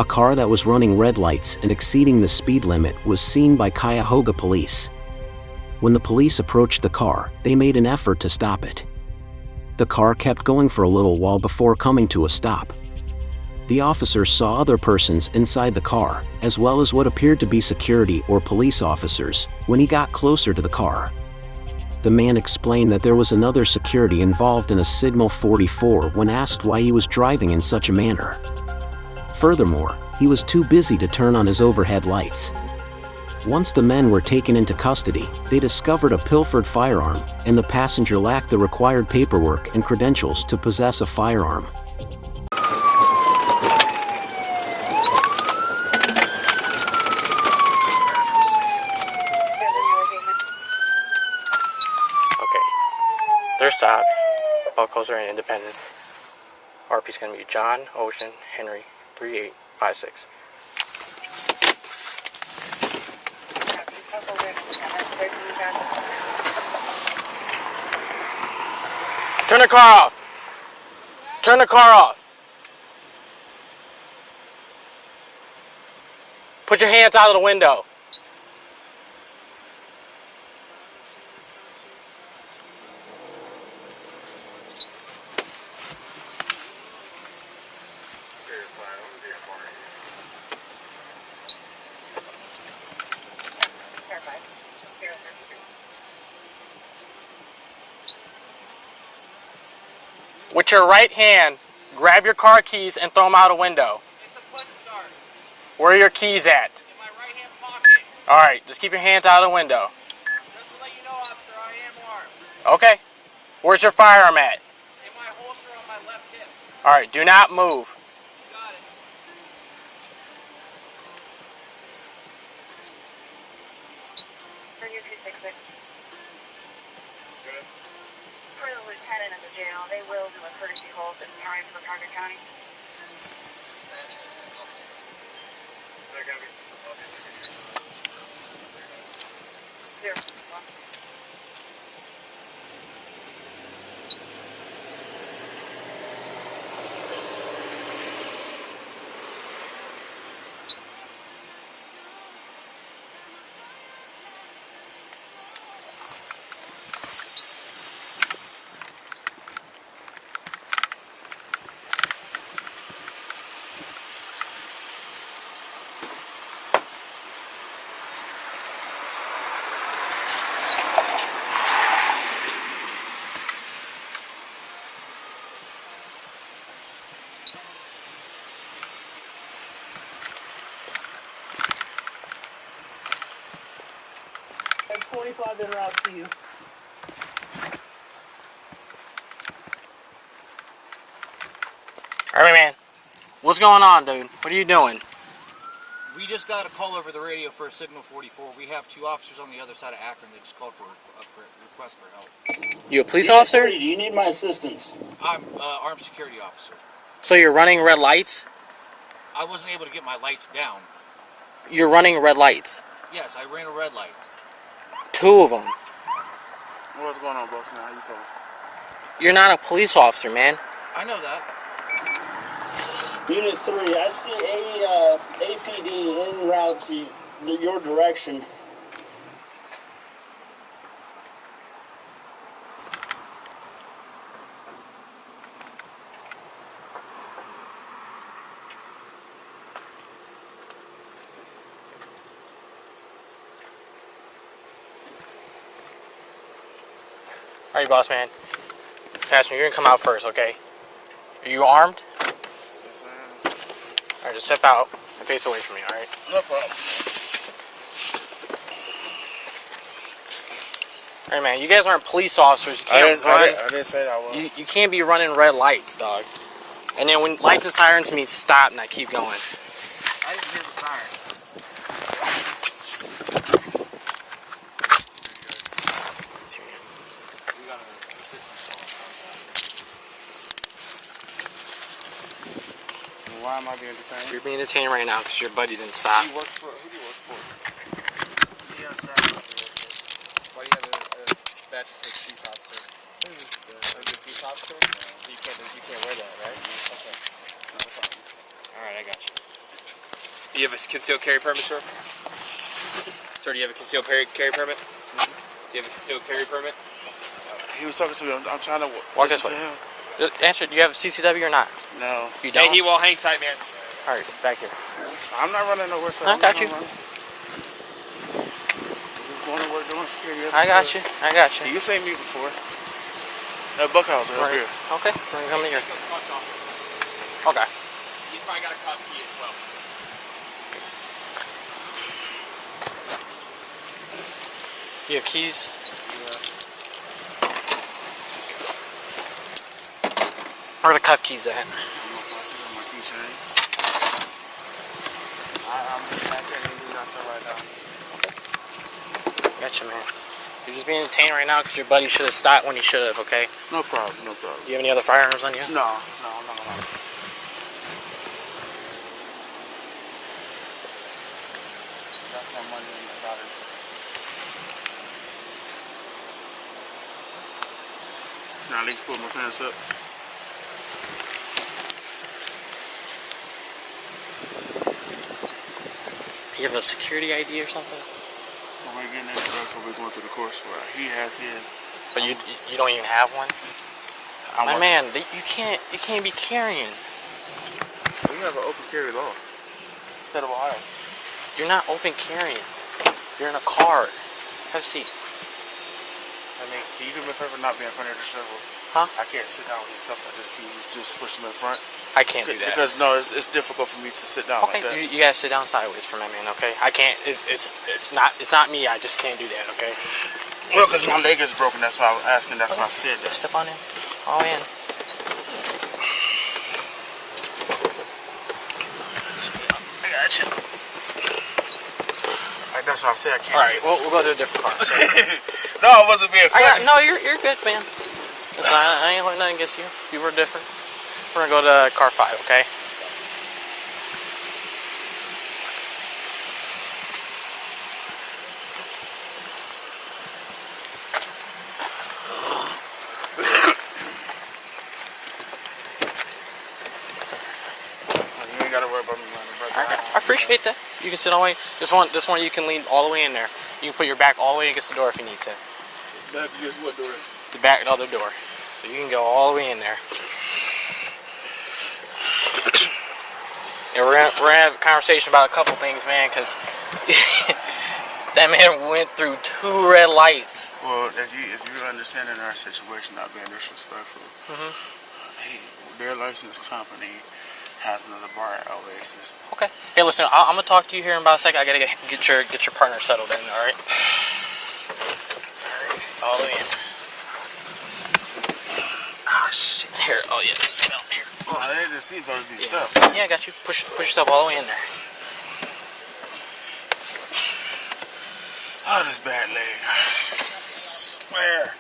A car that was running red lights and exceeding the speed limit was seen by Cuyahoga police. When the police approached the car, they made an effort to stop it. The car kept going for a little while before coming to a stop. The officer saw other persons inside the car, as well as what appeared to be security or police officers, when he got closer to the car. The man explained that there was another security involved in a Signal 44 when asked why he was driving in such a manner. Furthermore, he was too busy to turn on his overhead lights. Once the men were taken into custody, they discovered a pilfered firearm, and the passenger lacked the required paperwork and credentials to possess a firearm. Okay, they're stopped. Buckles are independent. RP's gonna be John Ocean Henry 3856. Turn the car off! Turn the car off! Put your hands out of the window. With your right hand, grab your car keys and throw them out a window. Where are your keys at? In my right hand pocket. Alright, just keep your hands out of the window. Just to let you know, officer, I am armed. Okay. Where's your firearm at? In my holster on my left hip. Alright, do not move. Got it. For your 266. For the lieutenant in the jail, they will do a courtesy hold at Murray for Carter County. Zero. I have 25 en route to you. Alright, man. What's going on, dude? What are you doing? We just got a call over the radio for a Signal 44. We have two officers on the other side of Akron that just called for a request for help. You a police officer? Do you need my assistance? I'm an armed security officer. So you're running red lights? I wasn't able to get my lights down. You're running red lights. Yes, I ran a red light. Two of them. What's going on, boss man? How you feeling? You're not a police officer, man. I know that. Unit 3, I see a APD en route to your direction. Alright, boss man. Passenger, you're gonna come out first, okay? Are you armed? Yes, I am. Alright, just step out and face away from me, alright? No problem. Alright, man, you guys aren't police officers. You can't I didn't say that I was. You can't be running red lights, dog. And then when lights and sirens mean stop, and I keep going. I didn't hear the siren. We got an assistance call. Why am I being detained? You're being detained right now because your buddy didn't stop. Who do you work for? Yes, sir. Why do you have a badge for a police officer? Are you a police officer? No. You can't wear that, right? Okay. No problem. Alright, I got you. Do you have a concealed carry permit, sir? Sir, do you have a concealed carry permit? Do you have a concealed carry permit? He was talking to me. I'm trying to Walk this listen way. to him. Just answer. Do you have a CCW or not? No. You don't. Hey, he will hang tight, man. All right, back here. I'm not running nowhere, sir. I got you. I'm just going to work doing security. I got you. I got you. You seen me before. That Buckhouse over here. Okay, we're gonna come in here. Okay. He's probably got a cup key as well. You have keys? Where are the cup keys at? I can't even do nothing right now. Gotcha, man. You're just being detained right now because your buddy should have stopped when he should have, okay? No problem, no problem. Do you have any other firearms on you? No. That's my money in the battery. Can I at least put my pants up? You have a security ID or something? When we're getting into this, when we're going through the course where he has his. But you don't even have one? My working. man, you can't be carrying. We have an open carry law. Instead of Ohio. You're not open carrying. You're in a car. Have a seat. I mean, can you do me a favor not be in front of the shovel? Huh? I can't sit down with these cuffs. I just push them in front. I can't do that. Because no, it's difficult for me to sit down Okay, like that. you gotta sit down sideways for my man, okay? I can't. It's not me. I just can't do that, okay? Well, because my leg is broken. That's why I was asking. That's why I said that. Step on in. All in. I got you. Like, that's why I said I can't. All right, sit. we'll go to a different car. No, I wasn't being funny. No, you're good, man. Listen, I ain't holding nothing against you. You were different. We're gonna go to car 5, okay? You ain't gotta worry about me running, brother. I appreciate that. You can sit all the way. This one you can lean all the way in there. You can put your back all the way against the door if you need to. Back against what door? The back, the other door. So you can go all the way in there. And we're gonna have a conversation about a couple things, man, because that man went through 2 red lights. Well, if you understand in our situation, not being disrespectful, their licensed company has another bar at Oasis. Okay. Hey, listen, I'm gonna talk to you here in about a second. I gotta get your partner settled in. All right. All the way in. Ah, shit. Here. Oh yeah. Here. Oh, I didn't see those these stuff. Yeah, I got you. Push yourself all the way in there. Oh, this bad leg. Swear.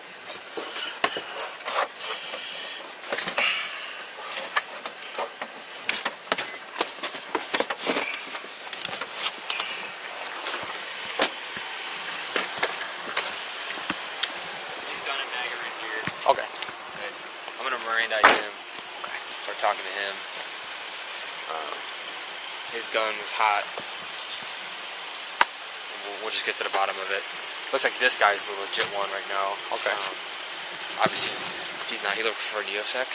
Okay. I'm gonna Mirandize him. Okay. Start talking to him. His gun was hot. We'll just get to the bottom of it. Looks like this guy's the legit one right now. Okay. Obviously, he's not. He looked for a Neosec.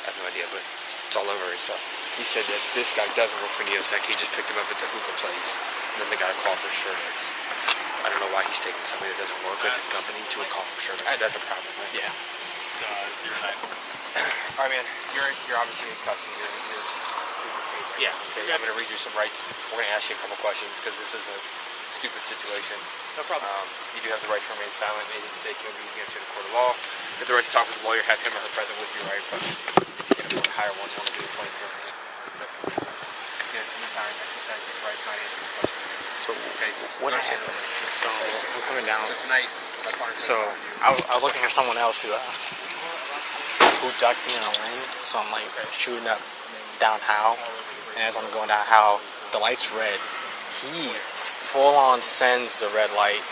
I have no idea, but it's all over his stuff. He said that this guy doesn't work for Neosec. He just picked him up at the hookah place, and then they got a call for service. I don't know why he's taking somebody that doesn't work at his company to a call for service. That's a problem, right? Yeah. So, Alright, man. You're obviously in custody. Yeah. Okay, I'm going to read you some rights. We're going to ask you a couple questions because this is a stupid situation. No problem. You do have the right to remain silent. Any mistake you'll be against you in a court of law. You have the right to talk with a lawyer. Have him or her present with you, right? Hire one to do a claim for you. Anytime, exercise your right to answer the question. So what happened? So I'm coming down. So tonight, So I was looking for someone else who ducked me in a lane. So I'm like shooting up down Howe, and as I'm going down Howe, the light's red. He full on sends the red light,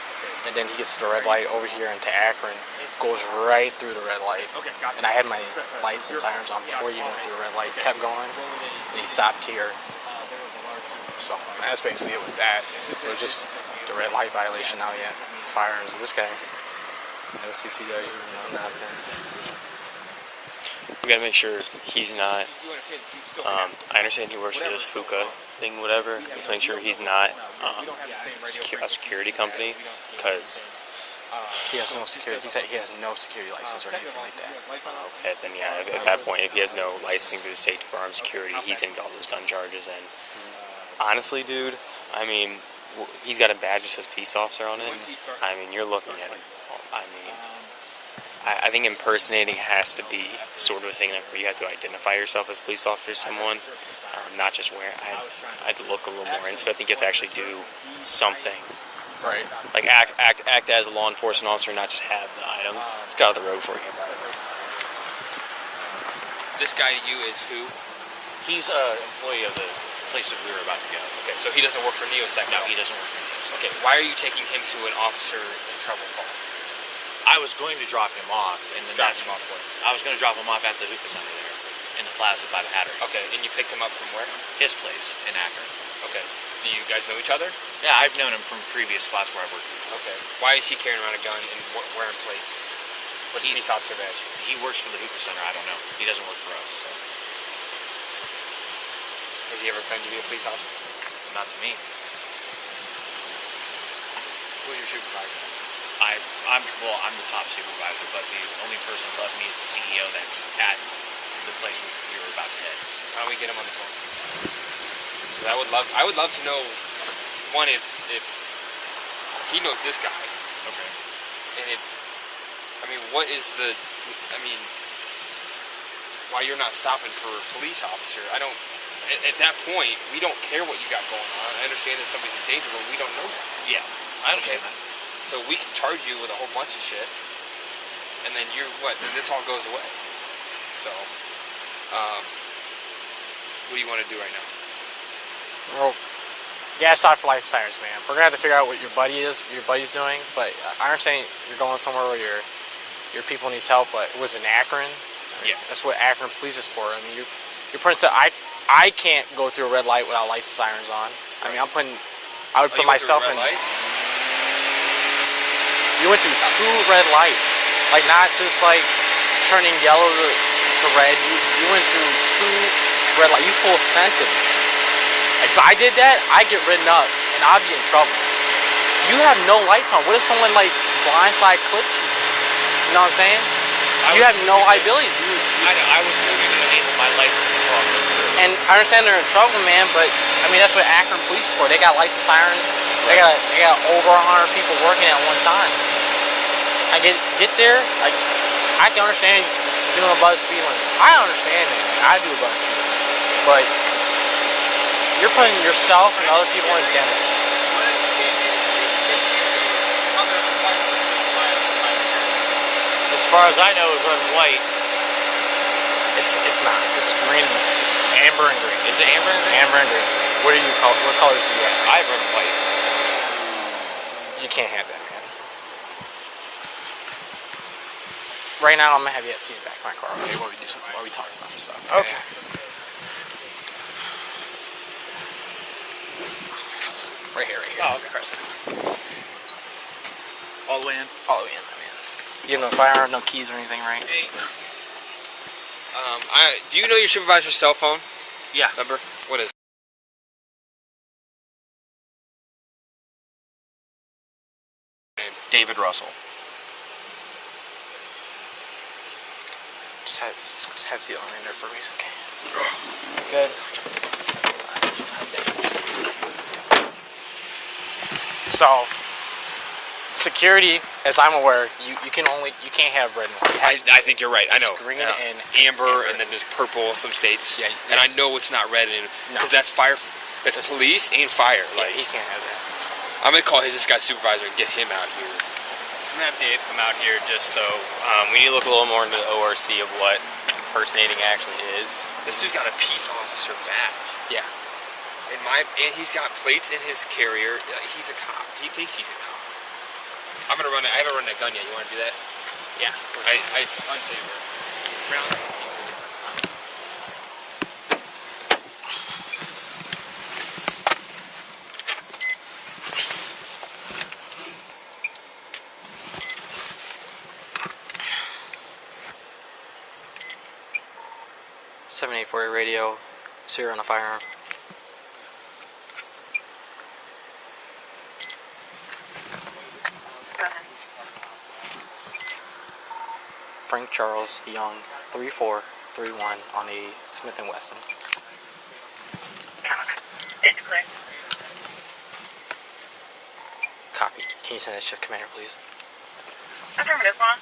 and then he gets to the red light over here into Akron, goes right through the red light. And I had my lights and sirens on before he went through the red light. Kept going, and he stopped here. So that's basically it with that. It was just the red light violation. Now, yeah, firearms. This guy, no CCW, no nothing. We gotta make sure he's not. I understand he works for this hookah thing, whatever. Let's make sure he's not a security company, because he has no security. He said he has no security license or anything like that. Okay, then yeah, at that point, if he has no licensing through the state for armed security, he's gonna get all those gun charges. And honestly, dude, I mean, he's got a badge that says peace officer on it. I mean, you're looking at him. I mean, I think impersonating has to be sort of a thing where you have to identify yourself as a police officer, someone, not just wear. I'd look a little more into it. I think you have to actually do something. Right. Like act as a law enforcement officer, not just have the items. Let's get out of the road for you. This guy to you is who? He's an employee of the place that we were about to go. Okay, so he doesn't work for Neosec. No, he doesn't work for Neosec. Okay, why are you taking him to an officer in trouble call? I was going to drop him off, and then Drop him off where? I was going to drop him off at the hookah center there, in the plaza by the Hattery. Okay, and you picked him up from where? His place in Akron. Okay. Do you guys know each other? Yeah, I've known him from previous spots where I've worked. Okay. Why is he carrying around a gun and wearing plates? What's his officer badge? He works for the hookah center. I don't know. He doesn't work for us. So. Has he ever claimed to be a police officer? Not to me. Who's your supervisor? I'm the top supervisor, but the only person above me is the CEO that's at the place we were about to head. Why don't we get him on the phone? I would love to know, one, if he knows this guy. Okay. And what is why you're not stopping for a police officer? At that point, we don't care what you got going on. I understand that somebody's in danger, but we don't know that. Yeah, I understand that. So we can charge you with a whole bunch of shit, and then then this all goes away. So, what do you want to do right now? Well, yeah, stop for license sirens, man. We're gonna have to figure out what your buddy's doing. But I understand you're going somewhere where your people needs help. But it was in Akron. Yeah, that's what Akron Police is for. I mean, you're putting to I can't go through a red light without license sirens on. I mean, I would put myself in. Light? You went through 2 red lights, like not just like turning yellow to red. You went through 2 red lights. You full scented. If I did that, I'd get ridden up and I'd be in trouble. You have no lights on. What if someone like blindside clips you? You know what I'm saying? You have no liability. I know. I was moving underneath my lights in the car. And I understand they're in trouble, man. But I mean, that's what Akron Police is for. They got lights and sirens. They got over 100 people working at one time. I get there. I can understand doing above speed limit. I understand that. I do above speed limit. But you're putting yourself and other people in danger. As far as I know, it's red and white. It's not. It's green. It's amber and green. Is it amber and green? Amber and green. What colors do you have? I have red and white. You can't have that, man. Right now, I'm gonna have you see the back of my car. Okay, while we talking about some stuff. Okay. Right here. Oh, okay. Press it. All the way in? All the way in, man. You have no firearm, no keys or anything, right? Hey. Do you know your supervisor's cell phone? Yeah. Number? What is it? David Russell. Just have seat on in there for me, okay? Good. So, security, as I'm aware, you can't have red and white. I think you're right. I know. Green and amber, and then there's purple in some states. Yeah, and I know it's not red, because that's fire. That's police and fire. Yeah, he can't have that. I'm gonna call this guy's supervisor and get him out here. I'm gonna have Dave come out here just so we need to look a little more into the ORC of what impersonating actually is. This dude's got a peace officer badge. Yeah. And he's got plates in his carrier. He's a cop. He thinks he's a cop. I haven't run that gun yet. You want to do that? Yeah. It's unfavorable. for a radio, serial on a firearm. Frank Charles Young, 3431 on a Smith & Wesson. It's clear. Copy. Can you send that shift commander, please? Affirmative, boss.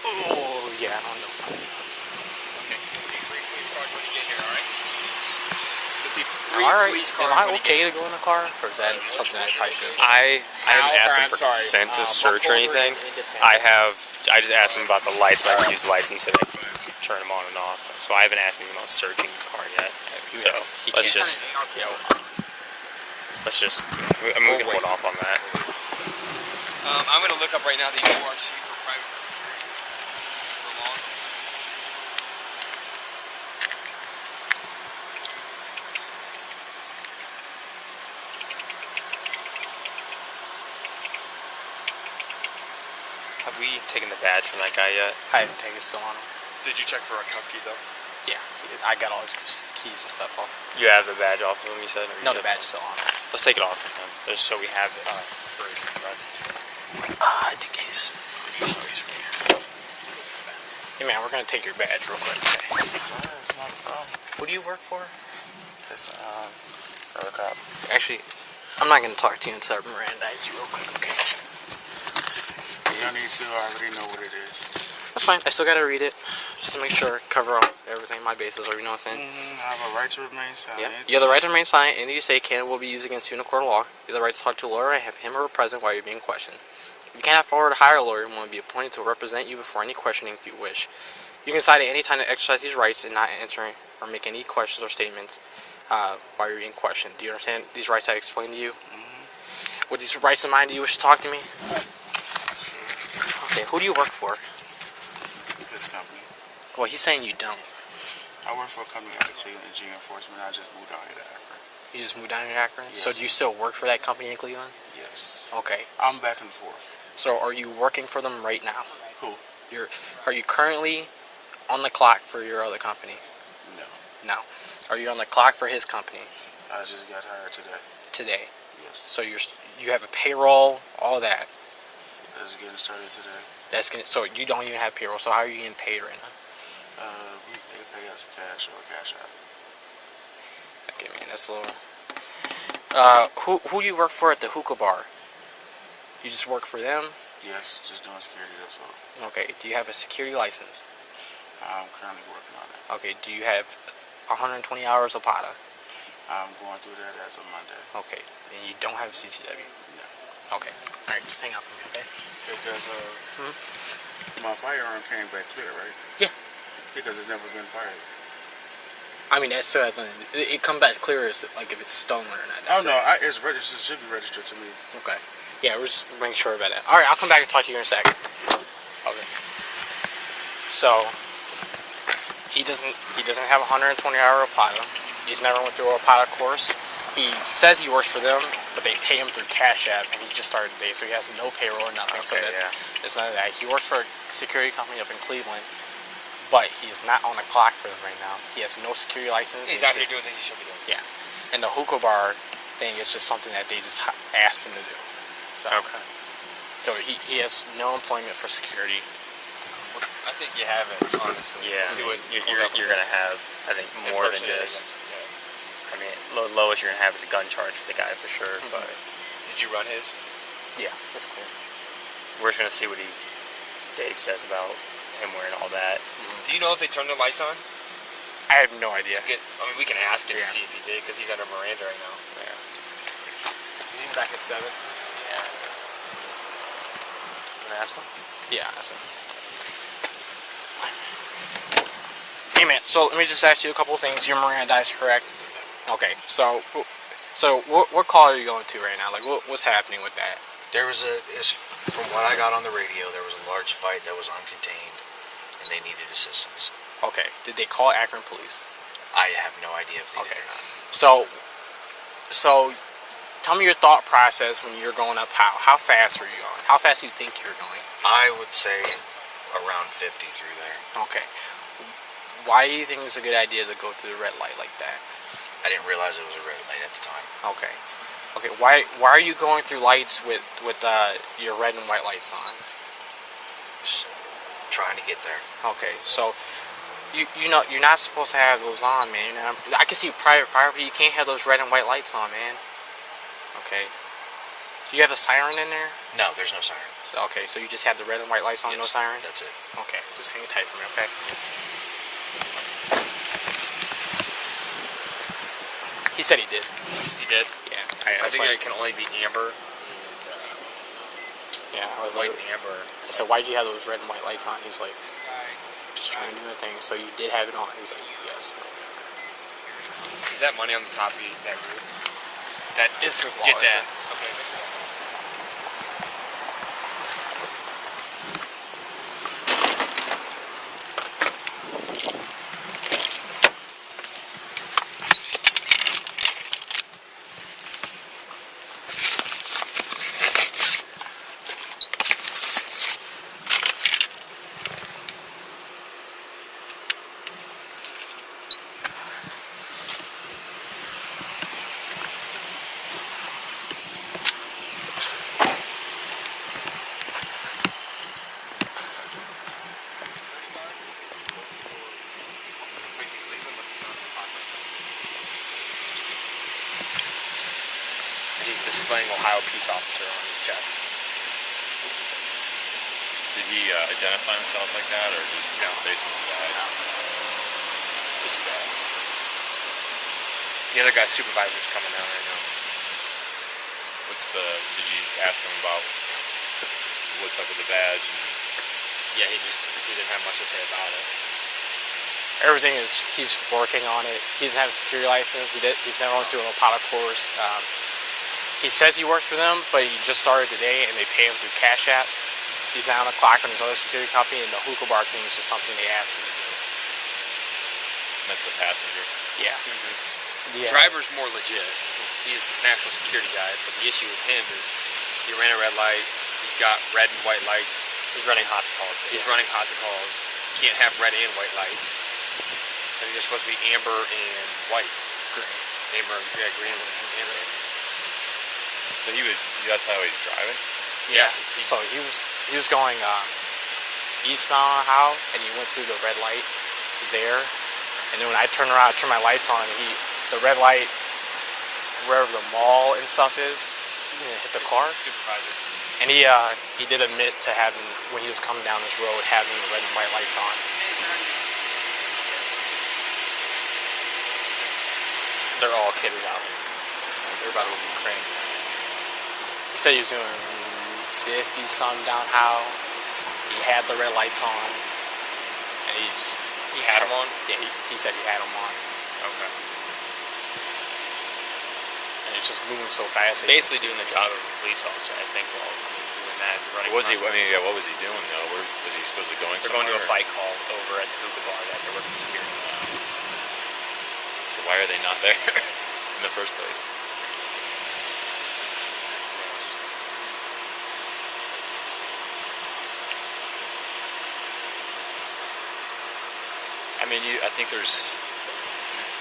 Oh, yeah, I don't know. Okay, you'll see 3 police cars when you get here, alright? You'll see 3 Alright, police cars am I when you okay get to go in the car? Or is that something I probably should? I haven't asked him I'm for sorry. consent to search or anything. I just asked him about the lights, but I can use the lights, and he said I can turn them on and off. So I haven't asked him about searching the car yet. So let's just, I mean, we can hold off on that. I'm going to look up right now the URC for private security. For long. Have we taken the badge from that guy yet? I haven't taken it still on him. Did you check for a cuff key though? Yeah, I got all his keys and stuff off. You have the badge off of him, you said? Or No, you the badge is still on. Let's take it off of him, just so we have it. In the case. Hey man, we're gonna take your badge real quick. Okay. It's not a problem. Who do you work for? It's another cop. Actually, I'm not gonna talk to you until I Mirandize you real quick, okay? You don't need to. I already know what it is. That's fine. I still gotta read it, just to make sure, cover up everything, my bases, or you know what I'm saying? I have a right to remain silent. Yeah. You have the right to remain silent. Anything you say can will be used against you in a court of law. You have the right to talk to a lawyer and have him or her present while you're being questioned. If you cannot afford to hire a lawyer, one will be appointed to represent you before any questioning if you wish. You can decide at any time to exercise these rights and not answer or make any questions or statements while you're being questioned. Do you understand these rights I explained to you? With these rights in mind, do you wish to talk to me? Okay, who do you work for? This company. Well, he's saying you don't. I work for a company out of Cleveland, G Enforcement. I just moved out here to Akron. You just moved down here to Akron? Yes. So do you still work for that company in Cleveland? Yes. Okay. I'm back and forth. So are you working for them right now? Who? Are you currently on the clock for your other company? No. No. Are you on the clock for his company? I just got hired today. Today? Yes. So you have a payroll, all that. That's getting started today. So you don't even have payroll. So how are you getting paid right now? They pay us cash or cash out. Okay, man, that's a little. Who do you work for at the hookah bar? You just work for them? Yes, just doing security, that's all. Okay, do you have a security license? I'm currently working on it. Okay, do you have 120 hours of PATA? I'm going through that as of Monday. Okay, and you don't have a CCW? No. Okay, alright, just hang out for me, okay? Because my firearm came back clear, right? Yeah. Because it's never been fired. I mean, that still hasn't. It come back clear as like if it's stolen or not. Oh no, it's registered. It should be registered to me. Okay. Yeah, we're just making sure about that. All right, I'll come back and talk to you in a second. Okay. So he doesn't have 120-hour PATA. He's never went through a PATA course. He says he works for them, but they pay him through Cash App, and he just started today, so he has no payroll or nothing. Okay, it's none of that. He works for a security company up in Cleveland, but he is not on the clock for them right now. He has no security license. He's out here doing things he should be doing. Yeah, and the hookah bar thing is just something that they just asked him to do. So, okay. So he has no employment for security. I think you have it, honestly. Yeah, See what you're going to have, I think, more than just... I mean, lowest you're going to have is a gun charge for the guy for sure, but... Did you run his? Yeah, that's cool. We're just going to see what Dave says about him wearing all that. Do you know if they turned the lights on? I have no idea. I mean, we can ask him to see if he did, because he's under Miranda right now. Yeah. He's back at 7. Yeah. You want to ask him? Yeah, that's it. Hey man, so let me just ask you a couple of things. Your Mirandized, correct? Okay, so what call are you going to right now? Like, what's happening with that? There was from what I got on the radio, there was a large fight that was uncontained, and they needed assistance. Okay, did they call Akron police? I have no idea if they did or not. So tell me your thought process when you're going up. How fast were you going? How fast do you think you're going? I would say around 50 through there. Okay. Why do you think it's a good idea to go through the red light like that? I didn't realize it was a red light at the time. Okay. Okay. Why are you going through lights with your red and white lights on? Just trying to get there. Okay. So you know you're not supposed to have those on, man. I can see private property. You can't have those red and white lights on, man. Okay. Do you have a siren in there? No, there's no siren. So, okay. So you just have the red and white lights on, yes, no siren. That's it. Okay. Just hang tight for me, okay? He said he did. He did? Yeah. I think it can only be amber. Yeah, I was White like, and amber. I said, why'd you have those red and white lights on? He's like, just trying to do a thing. So you did have it on. He's like, yes. Is that money on the top of that roof? That is get that. Okay. He's displaying Ohio peace officer on his chest. Did he identify himself like that, or just based on the badge? Just the other guy's supervisor's coming down right now. Did you ask him about what's up with the badge? And Yeah, he didn't have much to say about it. everything is, he's working on it. He doesn't have a security license. He's never went through an Apollo course. He says he works for them, but he just started today, and they pay him through Cash App. He's now on the clock on his other security company, and the hookah bar thing is just something they asked him to do. that's the passenger. Yeah. The driver's more legit. He's an actual security guy, but the issue with him is he ran a red light. He's got red and white lights. He's running hot to calls. He's running hot to calls. Can't have red and white lights. I think they're supposed to be amber and white. Green. Amber, yeah, green and amber. So that's how he's driving? Yeah. So he was going eastbound how, and he went through the red light there, and then when I turned around, I turned my lights on, and the red light wherever the mall and stuff is, he hit the car. Supervisor. And he did admit to having, when he was coming down this road, having the red and white lights on. They're all kitted out. They're about to be crazy. He said he was doing 50-something down how. He had the red lights on. And he had them on? Yeah, he said he had them on. Okay. And it's just moving so fast. Basically doing the job of a police officer, I think, while doing that. Running What was he doing though? Where was he supposedly going somewhere? They're going to a fight call over at the hookah bar that they're working security. So why are they not there in the first place? I mean, I think there's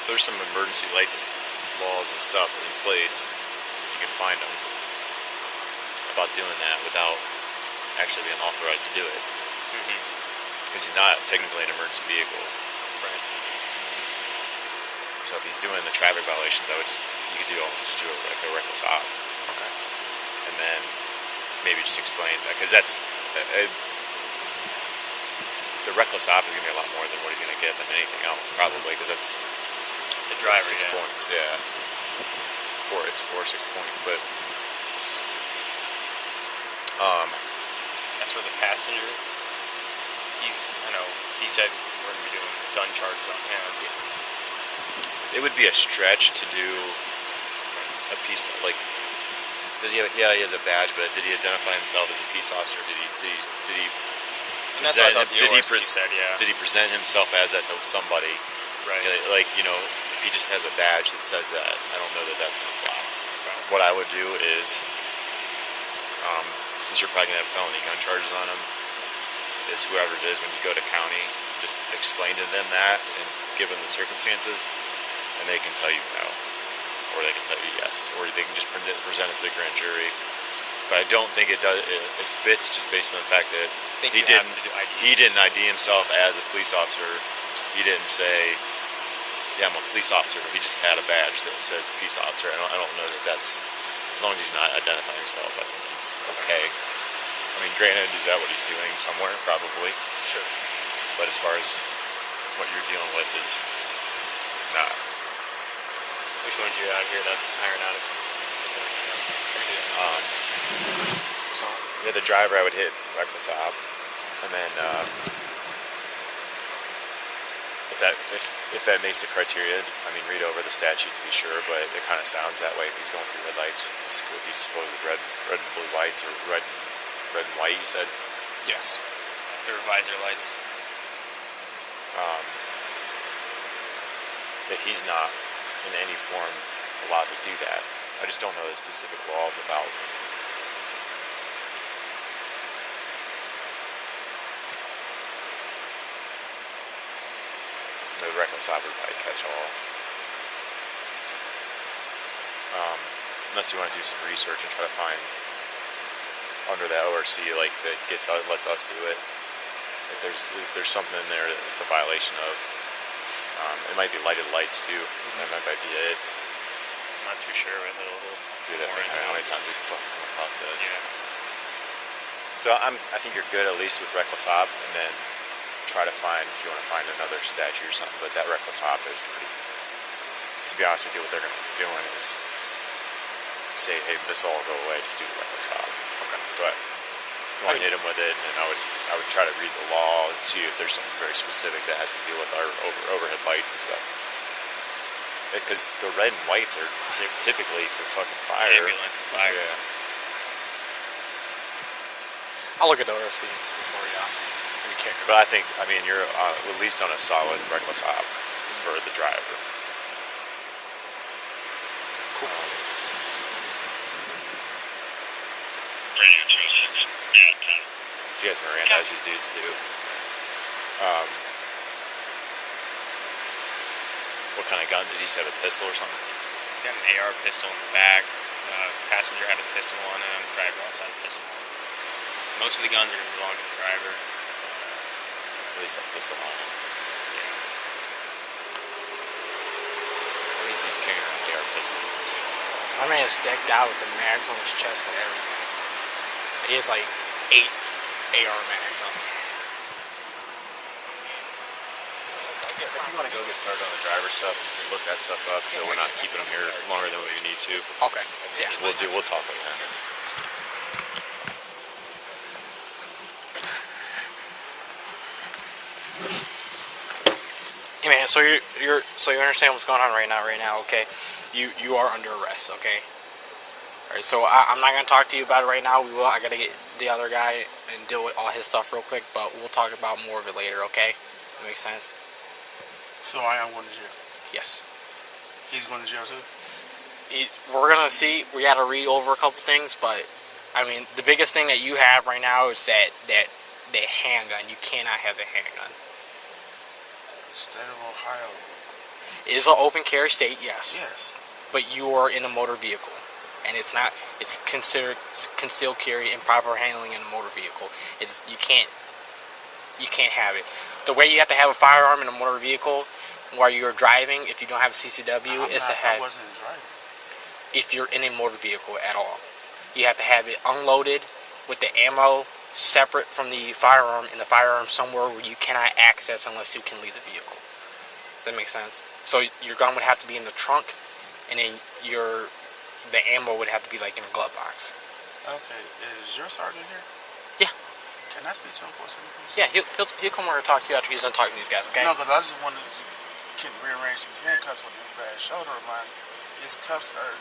some emergency lights laws and stuff in place, if you can find them, about doing that without actually being authorized to do it. Because he's not technically an emergency vehicle. Right. So if he's doing the traffic violations, you could almost just do it like a reckless op. Okay. And then maybe just explain that, because that's the reckless op is going to be a lot more than what he's going to get than anything else, probably, because that's the driver, 6 points, yeah. It's 4 or 6 points, but as for the passenger, he said we're going to be doing gun charges on him. it would be a stretch to do a piece of, like, he has a badge, but did he identify himself as a peace officer? Did he And that's what I thought the did he ORC said, yeah. Did he present himself as that to somebody? Right. Like, if he just has a badge that says that, I don't know that that's going to fly. What I would do is, since you're probably going to have felony gun charges on him, is whoever it is, when you go to county, just explain to them that and give them the circumstances, and they can tell you no, or they can tell you yes, or they can just present it to the grand jury. But I don't think it does. It fits just based on the fact that he didn't ID himself as a police officer. He didn't say, "Yeah, I'm a police officer." He just had a badge that says police officer. I don't know that that's, as long as he's not identifying himself, I think he's okay. I mean, granted, is that what he's doing somewhere? Probably. Sure. But as far as what you're dealing with is not. Which one do you out here? That aeronautic? Yeah, the driver I would hit reckless op, and then if that makes the criteria, I mean, read over the statute to be sure, but it kind of sounds that way if he's going through red lights. If he's supposed red and blue lights, or red and white, you said? Yes. The visor lights. That he's not in any form allowed to do that. I just don't know the specific laws about the reckless operator by catch-all. Unless you want to do some research and try to find under that ORC, like, that lets us do it. If there's something in there that's a violation of, it might be lighted lights too. That might be it. I'm not too sure with it. Dude, how many times we can fucking come across this? Yeah. So I think you're good at least with reckless op, and then try to find, if you want to find another statute or something. But that reckless op is pretty. To be honest with you, what they're going to be doing is say, hey, this will all go away. Just do the reckless op. Okay. But if you want to hit them with it, and I would try to read the law and see if there's something very specific that has to deal with our overhead lights and stuff. Because the red and whites are typically for fucking fire. Ambulance and fire. Yeah. I'll look at the ORC before we kick her. But I mean, you're at least on a solid reckless op for the driver. Cool. Radio 26, yeah, 10. You guys Mirandize these dudes too. What kind of gun? Did he have a pistol or something? He's got an AR pistol in the back. Passenger had a pistol on him. Driver also had a pistol on him. Most of the guns are going to belong to the driver. At least that pistol on him. Yeah. All these dudes carrying around AR pistols and shit. My man is decked out with the mags on his chest and everything. He has like 8 AR mags on him. If you want to go get started on the driver stuff, and look that stuff up, so we're not keeping them here longer than we need to. Okay. Yeah. We'll talk about that. Hey man, so you understand what's going on right now, okay? You are under arrest, okay? Alright, so I'm not gonna talk to you about it right now. I gotta get the other guy and deal with all his stuff real quick, but we'll talk about more of it later, okay? That makes sense? So I am going to jail. Yes. He's going to jail too? We're gonna see. We gotta read over a couple things, but I mean, the biggest thing that you have right now is that handgun. You cannot have the handgun. State of Ohio. It is an open carry state, yes. Yes. But you are in a motor vehicle, and it's considered concealed carry, improper handling in a motor vehicle. You can't have it. The way you have to have a firearm in a motor vehicle while you're driving, if you don't have a CCW, I wasn't driving. If you're in a motor vehicle at all, you have to have it unloaded with the ammo separate from the firearm, and the firearm somewhere where you cannot access unless you can leave the vehicle. That makes sense. So your gun would have to be in the trunk, and then the ammo would have to be like in a glove box. Okay, is your sergeant here? Yeah. Can I speak to him for a second, please? Yeah, he'll come over and talk to you after he's done talking to these guys, okay? No, because I just wanted to rearrange these handcuffs with these bad shoulder of mine. His cuffs are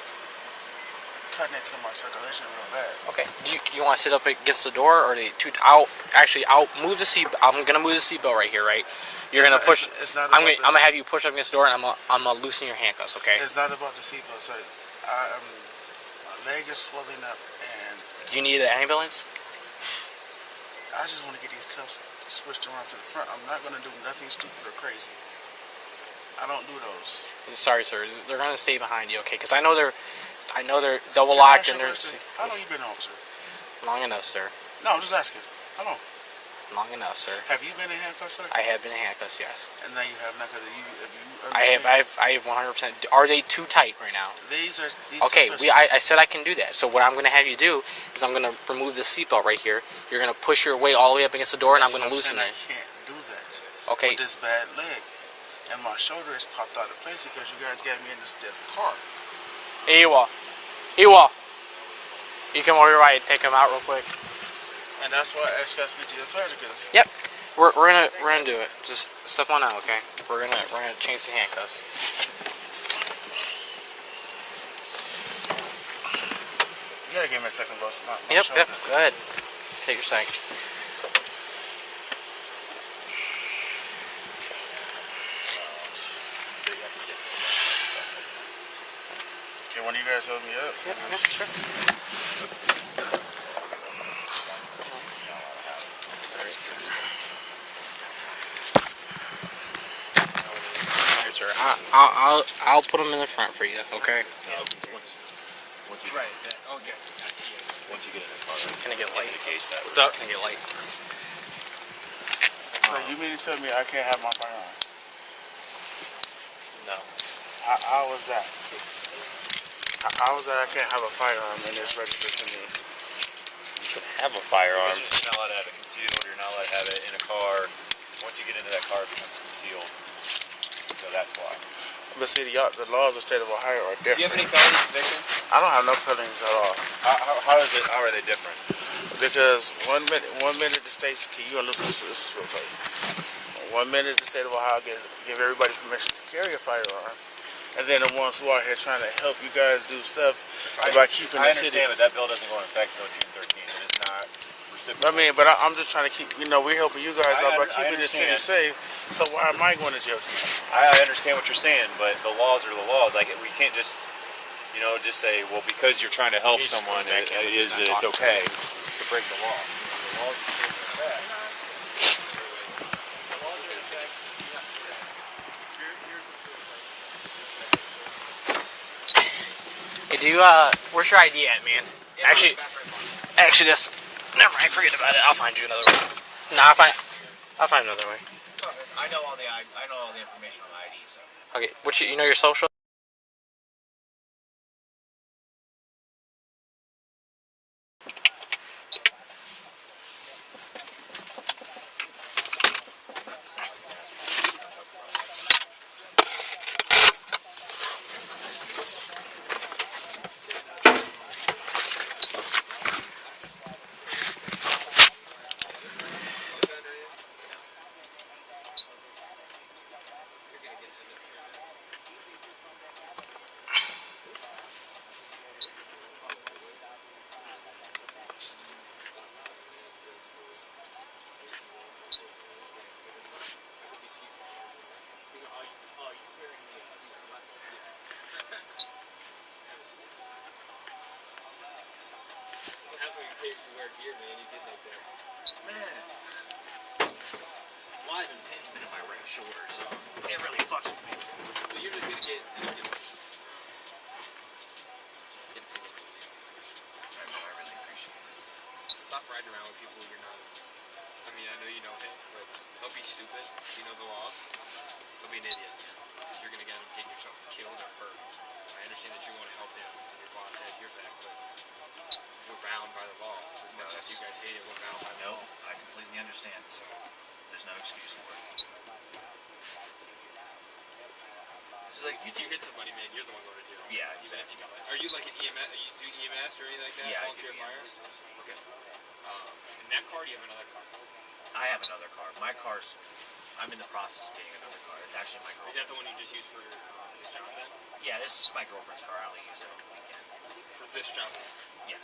cutting into my circulation real bad. Okay. Do you want to sit up against the door, or I'll move the seat. I'm gonna move the seatbelt right here, right? You're gonna push. I'm gonna have you push up against the door, and I'm gonna loosen your handcuffs. Okay. It's not about the seatbelt, sir. My leg is swelling up, and Do you need an ambulance? I just want to get these cuffs switched around to the front. I'm not gonna do nothing stupid or crazy. I don't do those. Sorry, sir. They're gonna stay behind you, okay? Because I know they're double locked and they're. How long you been on, sir? Long enough, sir. No, I'm just asking. How long? Long enough, sir. Have you been in handcuffs, sir? I have been in handcuffs, yes. And now you have not, because you. I have 100%. Are they too tight right now? These okay. I said I can do that. So what I'm gonna have you do is I'm gonna remove the seatbelt right here. You're gonna push your way all the way up against the door, and I'm gonna loosen it. I can't do that. Okay. With this bad leg, and my shoulder is popped out of place because you guys got me in this stiff car. Hey, Ewa. You come over here while I take him out real quick. And that's why I asked you guys to speak to your surgeon, because. Yep. We're gonna do it. Just step on out, okay? We're gonna change the handcuffs. You gotta give me a second, boss. My Yep. shoulder. Go ahead. Take your sec. Can one of you guys help me up? Yep, sure. Sir, I'll put them in the front for you, okay? Once you right. Oh yes. Once you get in the car, Can I get light? indicates that. What's up? Can I get light? So you mean to tell me I can't have my firearm? No. How was that? How was that I can't have a firearm and it's registered to me? You can have a firearm. You're just not allowed to have it concealed. You're not allowed to have it in a car. Once you get into that car, it becomes concealed. So that's why. But see, the laws of the state of Ohio are different. Do you have any felony convictions? I don't have no felonies at all. How are they different? Because one minute the states, can you listen to this real quick? 1 minute the state of Ohio give everybody permission to carry a firearm, and then the ones who are here trying to help you guys do stuff by keeping the city. I understand, but that bill doesn't go into effect until June 13th. It is not reciprocal. I mean, but I'm just trying to keep, we're helping you guys out by keeping the city safe. So why am I going to jail tonight? I understand what you're saying, but the laws are the laws. Like, we can't just, just say, well, because you're trying to help someone, it's okay to break the law. The laws are bad. Hey, where's your ID at, man? Actually, that's. Never mind. Forget about it. I'll find you another way. No, I'll find another way. I know all the information on the ID. So. Okay. You know your social? Man, a lot of impingement in my right shoulder, so it really fucks with me. But you're just gonna get I really appreciate it. stop riding around with people you're not. I mean, I know you know him, but don't be stupid. You know the laws. Don't be an idiot. Because you're gonna get yourself killed or hurt. I understand that you want to help him and your boss has your back, but we're bound by the law. As much as you guys hate it, we're bound by the law. I completely understand, so there's no excuse for it. It's like if you hit somebody, man, you're the one going to jail. Yeah, even if you got. Are you like an EMS? Are you do EMS or anything like that? Yeah, Volunteer I do fires. Okay. In that car, do you have another car? I have another car. My car's. I'm in the process of getting another car. It's actually my girlfriend's. Is that the one you just used for this job then? Yeah, this is my girlfriend's car. I only use it on the weekend. for this job. Yeah.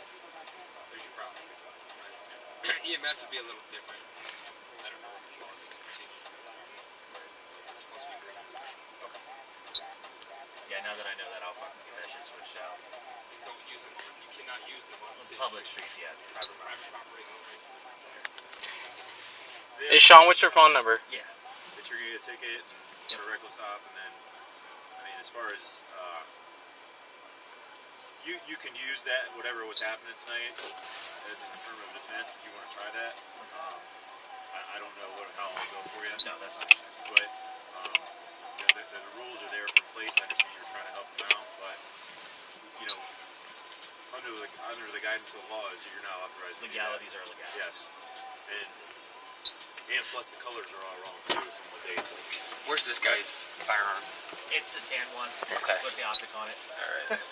There's your problem. Right. EMS would be a little different. I don't know what the policies and procedures are. It's supposed to be green. Okay. Yeah, now that I know that, I'll fucking get that shit switched out. Don't use them. You cannot use them on city. Public streets, yeah. Private property only. Hey Sean, what's your phone number? Yeah. That you're gonna get a ticket for a reckless stop, and then, I mean, as far as you can use that whatever was happening tonight as an affirmative defense if you want to try that. I don't know how I'll go for you. No, that's understandable. But you know, the rules are there for place. I understand you're trying to help them out, but you know, under the guidance of the law is you're not authorized. Legalities are legalities. Yes, and plus the colors are all wrong too from what they. Where's this guy's firearm? It's the tan one. Okay. With the optic on it. Alright.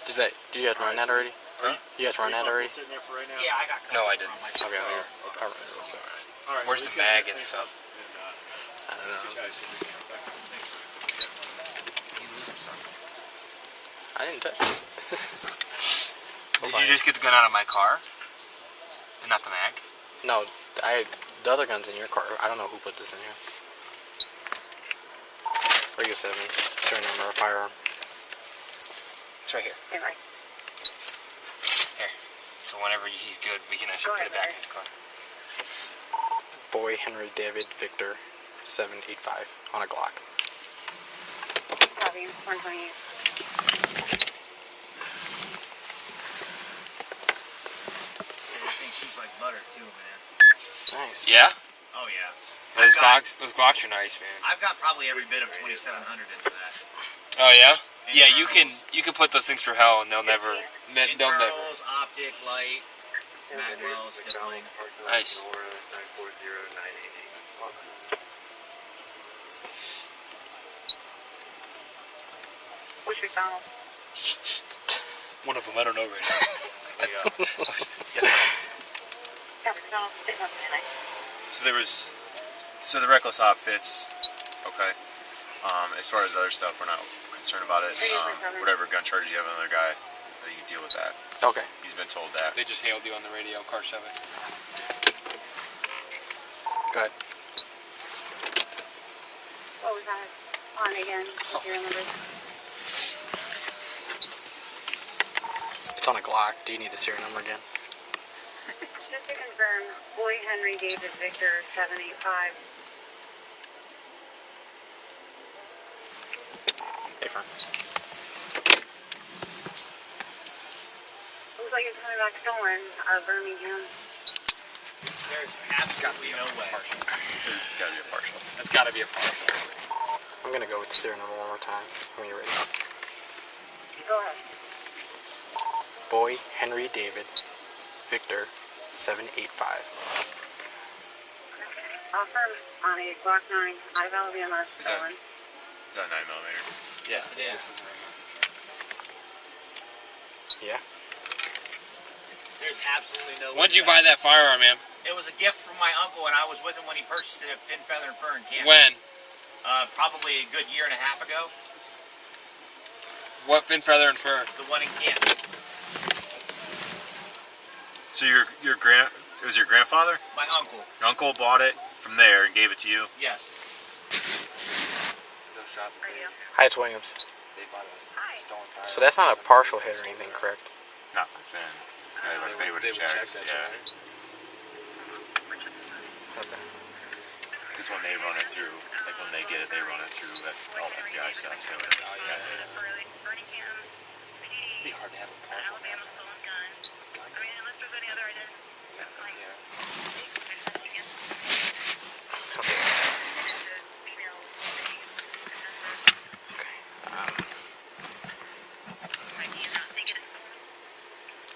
Did you guys run that already? Huh? You guys run that already? Sitting there for right now? Yeah, I got. No, I didn't. Okay. Okay. All right. Where's the bag and stuff? I don't know. I didn't touch it. Did you just get the gun out of my car? And not the mag? No, the other gun's in your car. I don't know who put this in here. Regular 7, serial number of firearm. It's right here. Right. Here. So whenever he's good, we can actually put it back in his car. Boy Henry David Victor 785 on a Glock. Copy, 128. I think she's like butter too, man. Nice. Yeah? Oh yeah. Those Glocks are nice, man. I've got probably every bit of 2700 into that. Oh yeah? Yeah, Internals. you can put those things for hell and they'll never. Internals, optic, light, magwell, stippling. Nice. Which McDonald's? One of them, I don't know right now. Yeah, McDonald's. They must be nice. So the reckless hop fits, okay. As far as other stuff, we're not concerned about it. Whatever gun charges you have on another guy, you can deal with that. Okay. He's been told that. They just hailed you on the radio, car 7. Go ahead. What was that on again? If you remember. It's on a Glock. Do you need the serial number again? Just to confirm, Boy Henry David Victor 785. Hey, friend. Looks like it's coming back stolen out of Birmingham. There's absolutely no way. It's gotta be a partial. It's gotta be a partial. I'm gonna go with the serial number one more time when you're ready. Go ahead. Boy Henry David Victor 785. Affirm on a Glock 9 out of Alabama, Is that- stolen. Is that 9mm? Yes, it is. Yeah. There's absolutely no way. When'd you buy that firearm, man? It was a gift from my uncle, and I was with him when he purchased it at Fin, Feather, and Fur in Canada. When? Probably a good year and a half ago. What Fin, Feather, and Fur? The one in Canada. So it was your grandfather? My uncle. Your uncle bought it from there and gave it to you? Yes. Hi, it's Williams. They bought a stolen firearm. So that's not a partial hit or anything, correct? Not from Finn. They would have checked. that Yeah. shit, Okay. Because when they run it through, like when they get it, they run it through all FBI stuff. So Oh, yeah. It'd be hard to have a partial.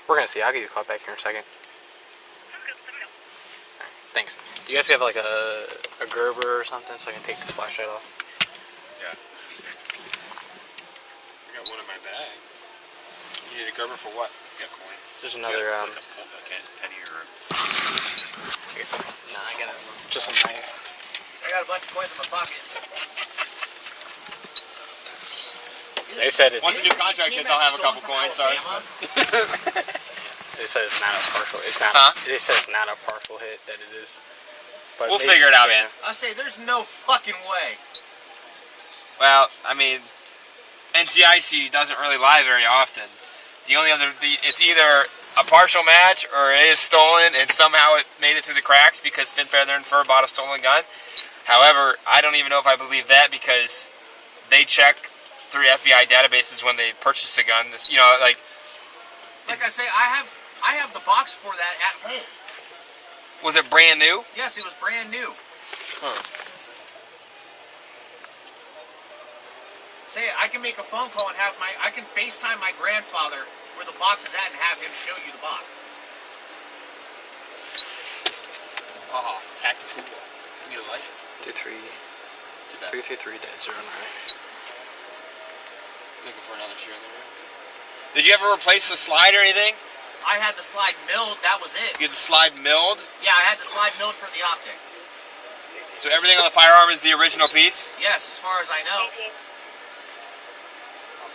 We're gonna see. I'll give you a call back here in a second. Right, thanks. Do you guys have like a Gerber or something so I can take this flashlight off? yeah. I got one in my bag. You need a Gerber for what? Got coin. There's another. Like a penny or. Here. Nah, I got just a knife. I got a bunch of coins in my pocket. They said it's. Once the new contract hits, I'll have a couple coins. Sorry. They said it's not a partial. It's not. Huh? They said it's not a partial hit. That it is. But We'll figure it out, man. I say there's no fucking way. Well, I mean, NCIC doesn't really lie very often. The only other, it's either a partial match or it is stolen and somehow it made it through the cracks because Fin Feather and Fur bought a stolen gun. However, I don't even know if I believe that because they check through FBI databases when they purchase a gun. You know, like I say, I have the box for that at home. Was it brand new? Yes, it was brand new. Huh. Say, I can make a phone call and I can FaceTime my grandfather where the box is at and have him show you the box. Oh, tactical. You like it? 333-09. Looking for another chair in the room. Did you ever replace the slide or anything? I had the slide milled, that was it. You had the slide milled? Yeah, I had the slide milled for the optic. So everything on the firearm is the original piece? Yes, as far as I know.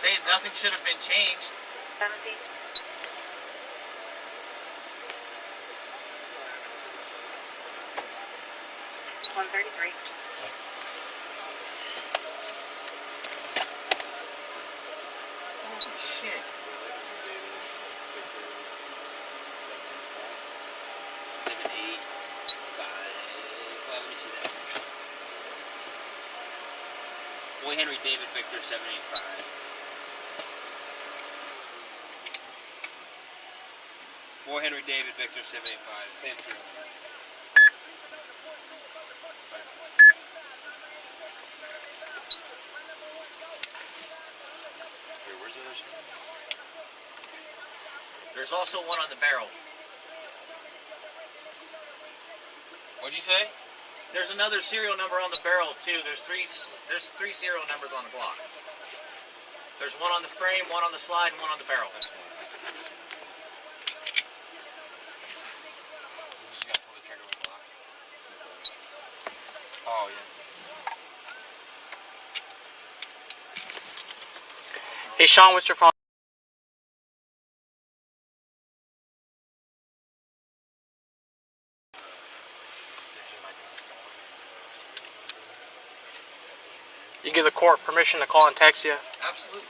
Say nothing should have been changed. 133. Holy shit. 7, 8, 5. Let me see that. Boy Henry David Victor 785. Boy Henry David Victor 785. Same through. Wait, where's the other shit? There's also one on the barrel. What'd you say? There's another serial number on the barrel too. There's three serial numbers on the Glock. There's one on the frame, one on the slide, and one on the barrel. You gotta pull the trigger with the box. Oh yeah. Hey Sean, what's your phone? You give the court permission to call and text you? Absolutely.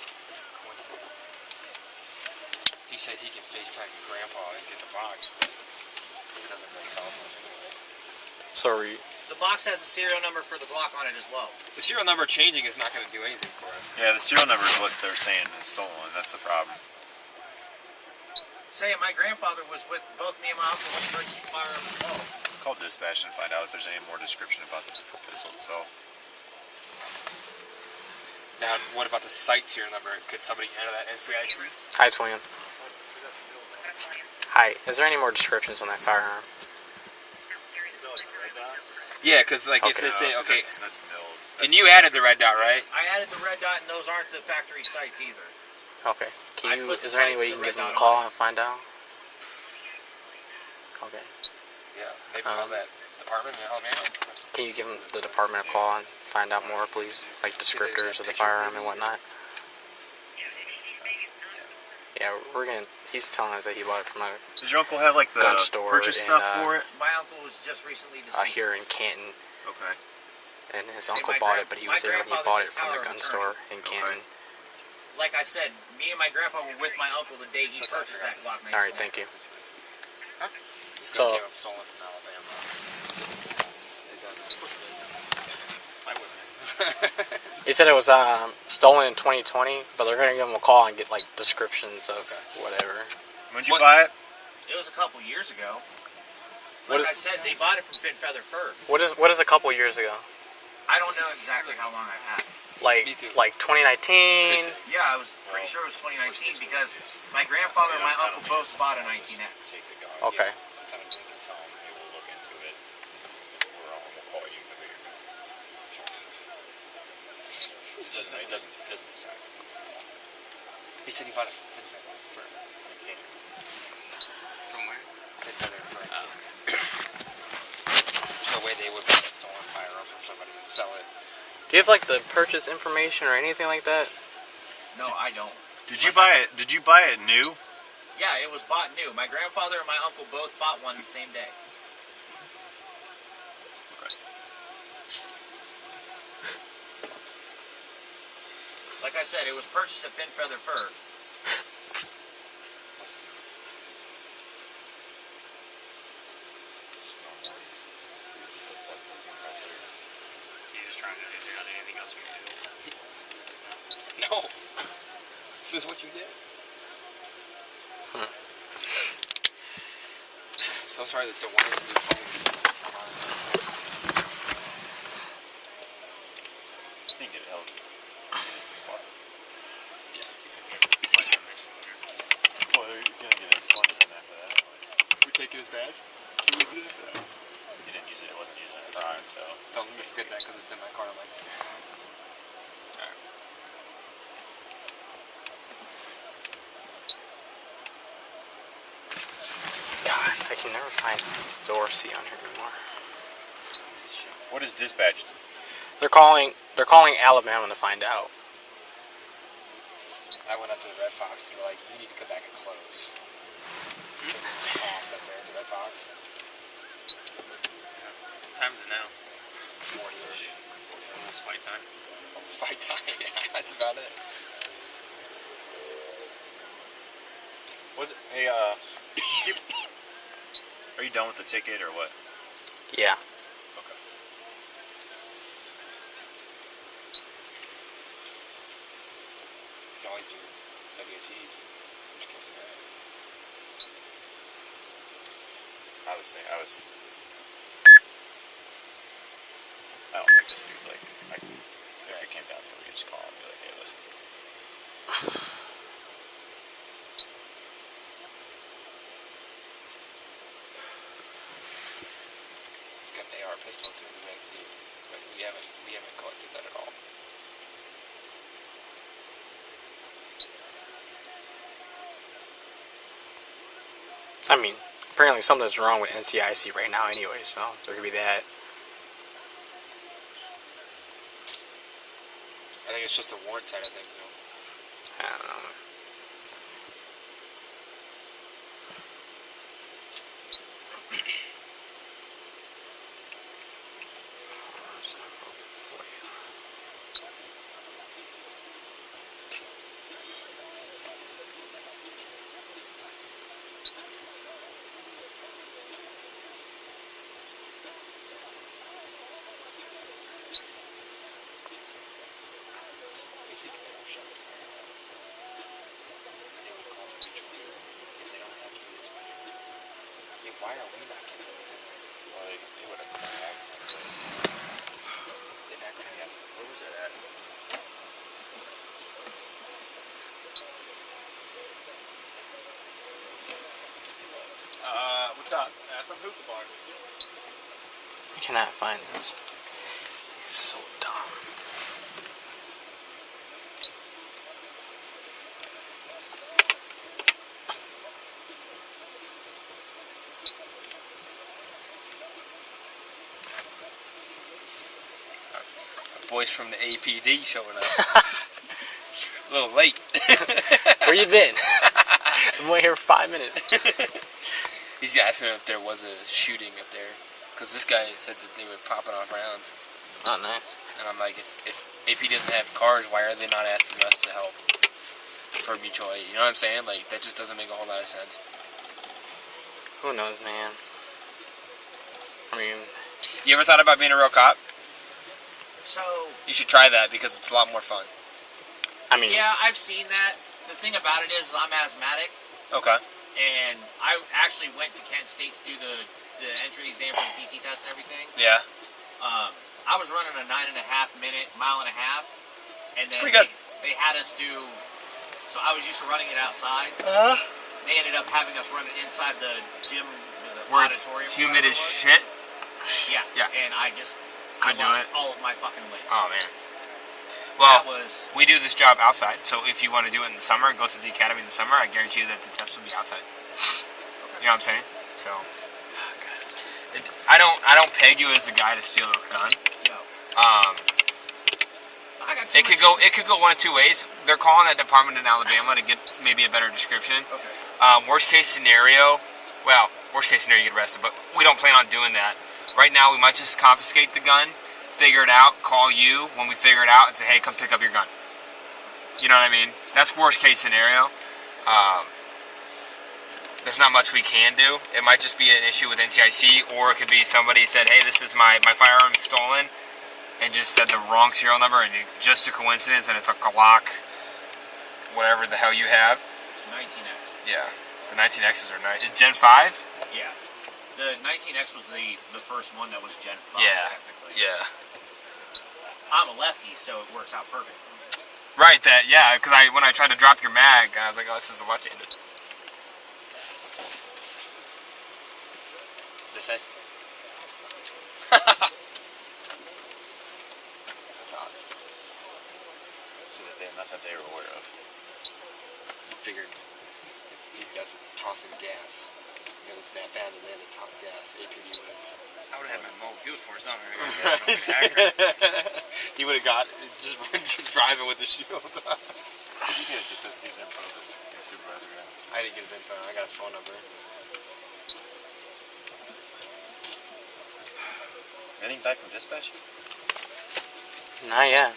He said he can FaceTime your grandpa and get the box, but it doesn't really tell him much anyway. Sorry. The box has a serial number for the Glock on it as well. The serial number changing is not going to do anything for him. Yeah, the serial number is what they're saying is stolen. That's the problem. Say, my grandfather was with both me and my uncle when he purchased the firearm as well. Call dispatch and find out if there's any more description about the pistol itself. Now, what about the site serial number? Could somebody enter that NCIC? Hi, it's William. Hi, is there any more descriptions on that firearm? Yeah, because like if Okay. they say, okay, That's milled. and you added the red dot, right? I added the red dot, and those aren't the factory sites either. Okay. I Can you? put Is the there any sights way you of can the give them red a dot on call it. and find out? Okay. Yeah, maybe call that department in Alabama. Can you give them the department a call and find out more, please? Like descriptors of the firearm and whatnot? Yeah, we're gonna. He's telling us that he bought it from a Does your uncle have like the gun store purchase in, stuff for it? My uncle was just recently deceased. here in Canton, Okay. and his See, uncle my bought gran- it, but he my was there when he grandfather's bought his it from the power of gun attorney. store in Canton. Like I said, me and my grandpa were with my uncle the day he purchased that Glock 19. All right, thank you. This So- gun came up stolen from Alabama. I wouldn't. He said it was stolen in 2020, but they're gonna give him a call and get like descriptions of whatever. When'd you buy it? It was a couple years ago. What Like is- I said, they bought it from Fin Feather Fur. What is a couple years ago? I don't know exactly how long I've had it. Like 2019. Yeah, I was pretty sure it was 2019 because my grandfather and my uncle both bought a 19X. Okay. Tell him he will look into it. We'll call you. It doesn't make sense. He said he bought it from where? There's no way they would buy a stolen firearm from somebody and sell it. Do you have like the purchase information or anything like that? No, I don't. Did you buy it? Did you buy it new? Yeah, it was bought new. My grandfather and my uncle both bought one the same day. Okay. Like I said, it was purchased at Thin Feather Fur. He's just trying to. Is there anything else we can do? No. This is what you did. So sorry that the wires in your phone. I think it helped. Spot. Yeah, it's a pleasure next to you. Well, you're gonna get exploded on after that. We take his badge? Can we do that? You didn't use it. It wasn't used at the time, so. Don't let me forget that because it's in my car. I'm like staring at it. Alright. God, I can never find Dorsey on here anymore. What is dispatched? They're calling Alabama to find out. I went up to the Red Fox and they were like, you need to come back and close. Off up there at the Red Fox. What time is it now? 40-ish. Almost fight time. Almost fight time. Yeah, that's about it. Was it? Hey, are you done with the ticket or what? Yeah. Okay. You can always do WCs. Which case you got. I don't think this dude's like, if it came down to it, we could just call him and be like, hey, listen. He's got an AR pistol too in the magazine, but we haven't collected that at all. I mean, apparently something's wrong with NCIC right now anyway, so there could be that. I think it's just the warrant side of things, though. I don't know. Why are we not getting anything? Well, they would have come back. They're not going to have to. Where was that at? What's up? Some hookah bar. I cannot find this. It's so dumb. Boys from the APD showing up. A little late. Where you been? I've been here for 5 minutes. He's asking if there was a shooting up there. Because this guy said that they were popping off rounds. Oh, nice. And I'm like, if AP doesn't have cars, why are they not asking us to help? For mutual aid. You know what I'm saying? Like, that just doesn't make a whole lot of sense. Who knows, man? I mean... You ever thought about being a real cop? So... You should try that because it's a lot more fun. I mean... Yeah, I've seen that. The thing about it is I'm asthmatic. Okay. And I actually went to Kent State to do the entry exam for the PT test and everything. Yeah. I was running a 9.5-minute, mile and a half. And then pretty good. They had us do... So I was used to running it outside. They ended up having us run it inside the gym, the Where it's auditorium. humid as shit? Yeah. Yeah. And I Couldn't do lost it? all of my fucking weight. Oh, man. Well, That was... we do this job outside, so if you want to do it in the summer and go through the academy in the summer, I guarantee you that the test will be outside. You know what I'm saying? So, I don't peg you as the guy to steal a gun. No. I It could go one of two ways. They're calling that department in Alabama to get maybe a better description. Okay. Worst case scenario, you get arrested, but we don't plan on doing that. Right now, we might just confiscate the gun, figure it out, call you when we figure it out, and say, hey, come pick up your gun. You know what I mean? That's worst case scenario. There's not much we can do. It might just be an issue with NCIC, or it could be somebody said, hey, this is my firearm stolen, and just said the wrong serial number, and just a coincidence, and it's a Glock, whatever the hell you have. 19X. Yeah, the 19Xs are nice. Is Gen 5? Yeah. The 19X was the first one that was Gen 5, technically. Yeah. I'm a lefty, so it works out perfect for me. Right, because when I tried to drop your mag, I was like, oh, this is a left-handed. They say? That's odd. So that nothing they were aware of. I figured if these guys were tossing gas, it was that bad that they had to toss gas, APD would have. I would have had my mobile fuel for something. He would have got just driving with the shield. Did you guys get this dude's info, this supervisor guy? I didn't get his info. I got his phone number. Anything back from dispatch? Not yet.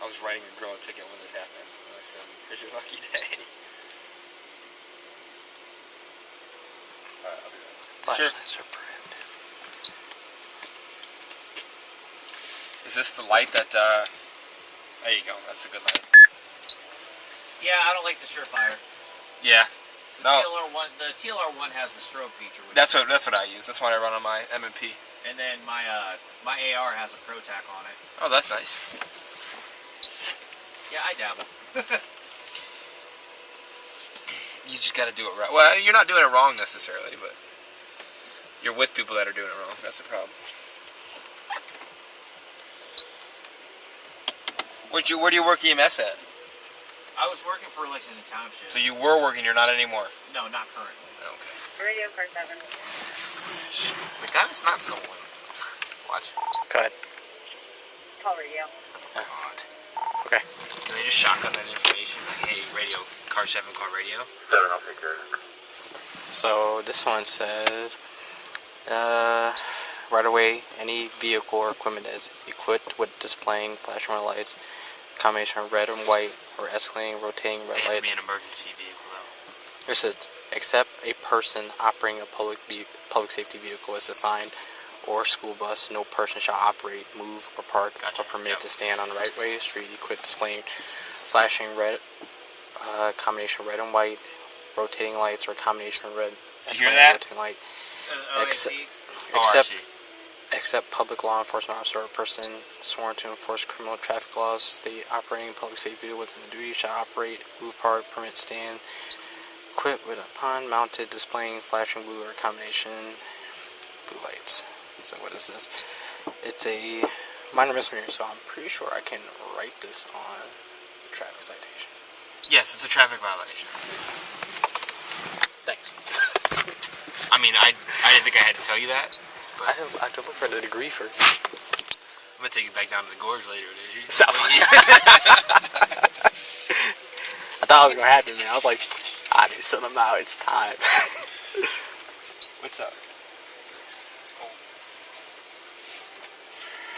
I was writing a girl a ticket when this happened. I said, here's your lucky day. Alright, I'll be right. Flashlights are brand new. Is this the light that, there you go, that's a good light. Yeah, I don't like the Surefire. Yeah. The TLR1 has the strobe feature. That's what I use. That's what I run on my M&P. And then my AR has a ProTac on it. Oh, that's nice. Yeah, I dabble. You just got to do it right. Well, you're not doing it wrong necessarily, but you're with people that are doing it wrong. That's the problem. Where do you work EMS at? I was working for Lexington Township. So you were working, you're not anymore? No, not currently. Okay. Radio car 7. The gun is not stolen. Watch. Go ahead. Call radio. God. Okay. Can they just shotgun that information? Like, hey, radio, car 7, call radio? 7, I'll take care of it. So this one says, right away, any vehicle or equipment that is equipped with displaying flashing red lights, combination of red and white, or escalating, rotating red It has light. to be an emergency vehicle, though. It says, except a person operating a public safety vehicle is defined, or school bus, no person shall operate, move, or park, or permit to stand on the right way of the street equipped displaying flashing red, combination of red and white, rotating lights, or combination of red, Did you hear that? rotating light. RC. Except public law enforcement officer or person sworn to enforce criminal traffic laws, the operating public safety vehicle within the duty shall operate, move, park, permit, stand, equipped with a pond mounted displaying flashing blue or combination blue lights. So what is this? It's a minor misdemeanor, so I'm pretty sure I can write this on traffic citation. Yes, it's a traffic violation. Thanks. I mean, I didn't think I had to tell you that. I have to look for the degree first. I'm gonna take you back down to the gorge later, did you? Stop. I thought it was gonna happen, man. I was like, I need to send them out. It's time. What's up? It's cold.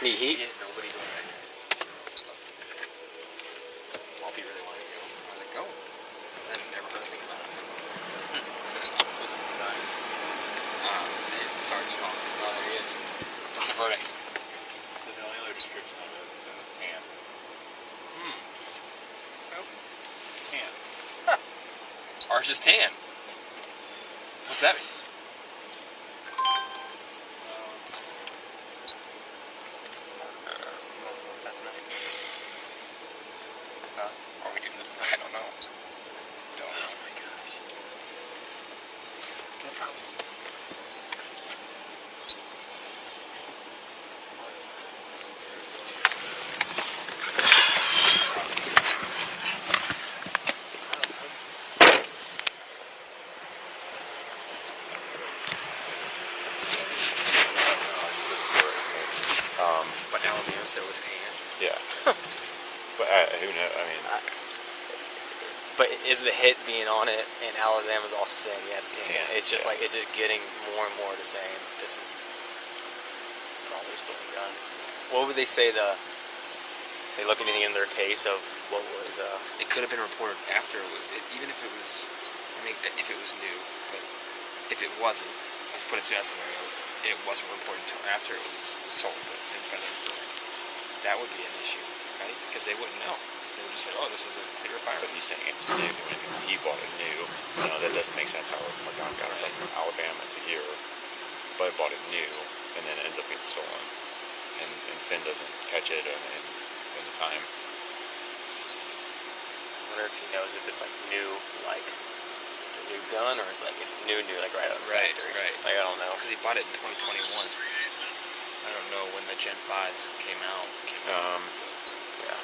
Need heat? Yeah, nobody going back there. All people really want to go. I was like, go. I never heard anything about it. So what's up with the guy? Sergeant's calling. Oh, there he is. What's the verdict? So the only other description of it is tan. Tan. Ours is tan. What's that mean? Are we doing this? I don't know. Don't know. Oh my gosh. No problem. tan. Yeah. But who knows? I mean, But is the hit being on it, and Alabama's also saying, yeah, it's tan. It's just yeah. like, it's just getting more and more to saying, this is probably a stolen gun. What would they say they look anything in their case of what was, It could have been reported after it was, even if it was, I mean, if it was new, but if it wasn't, let's put it to that scenario, it wasn't reported until after it was sold in federal. That would be an issue, right? Because they wouldn't know. They would just say, oh, this is a clear firearm. but he's saying it's new. And he bought it new. You know, that doesn't make sense how a gun got from Alabama to here. But I bought it new, and then it ends up getting stolen. And Finn doesn't catch it in the time. I wonder if he knows if it's like new, like it's a new gun, or it's like it's new, like right out of the factory. Right. Like, I don't know. Because he bought it in 2021. I don't know when the Gen 5s came out. Yeah.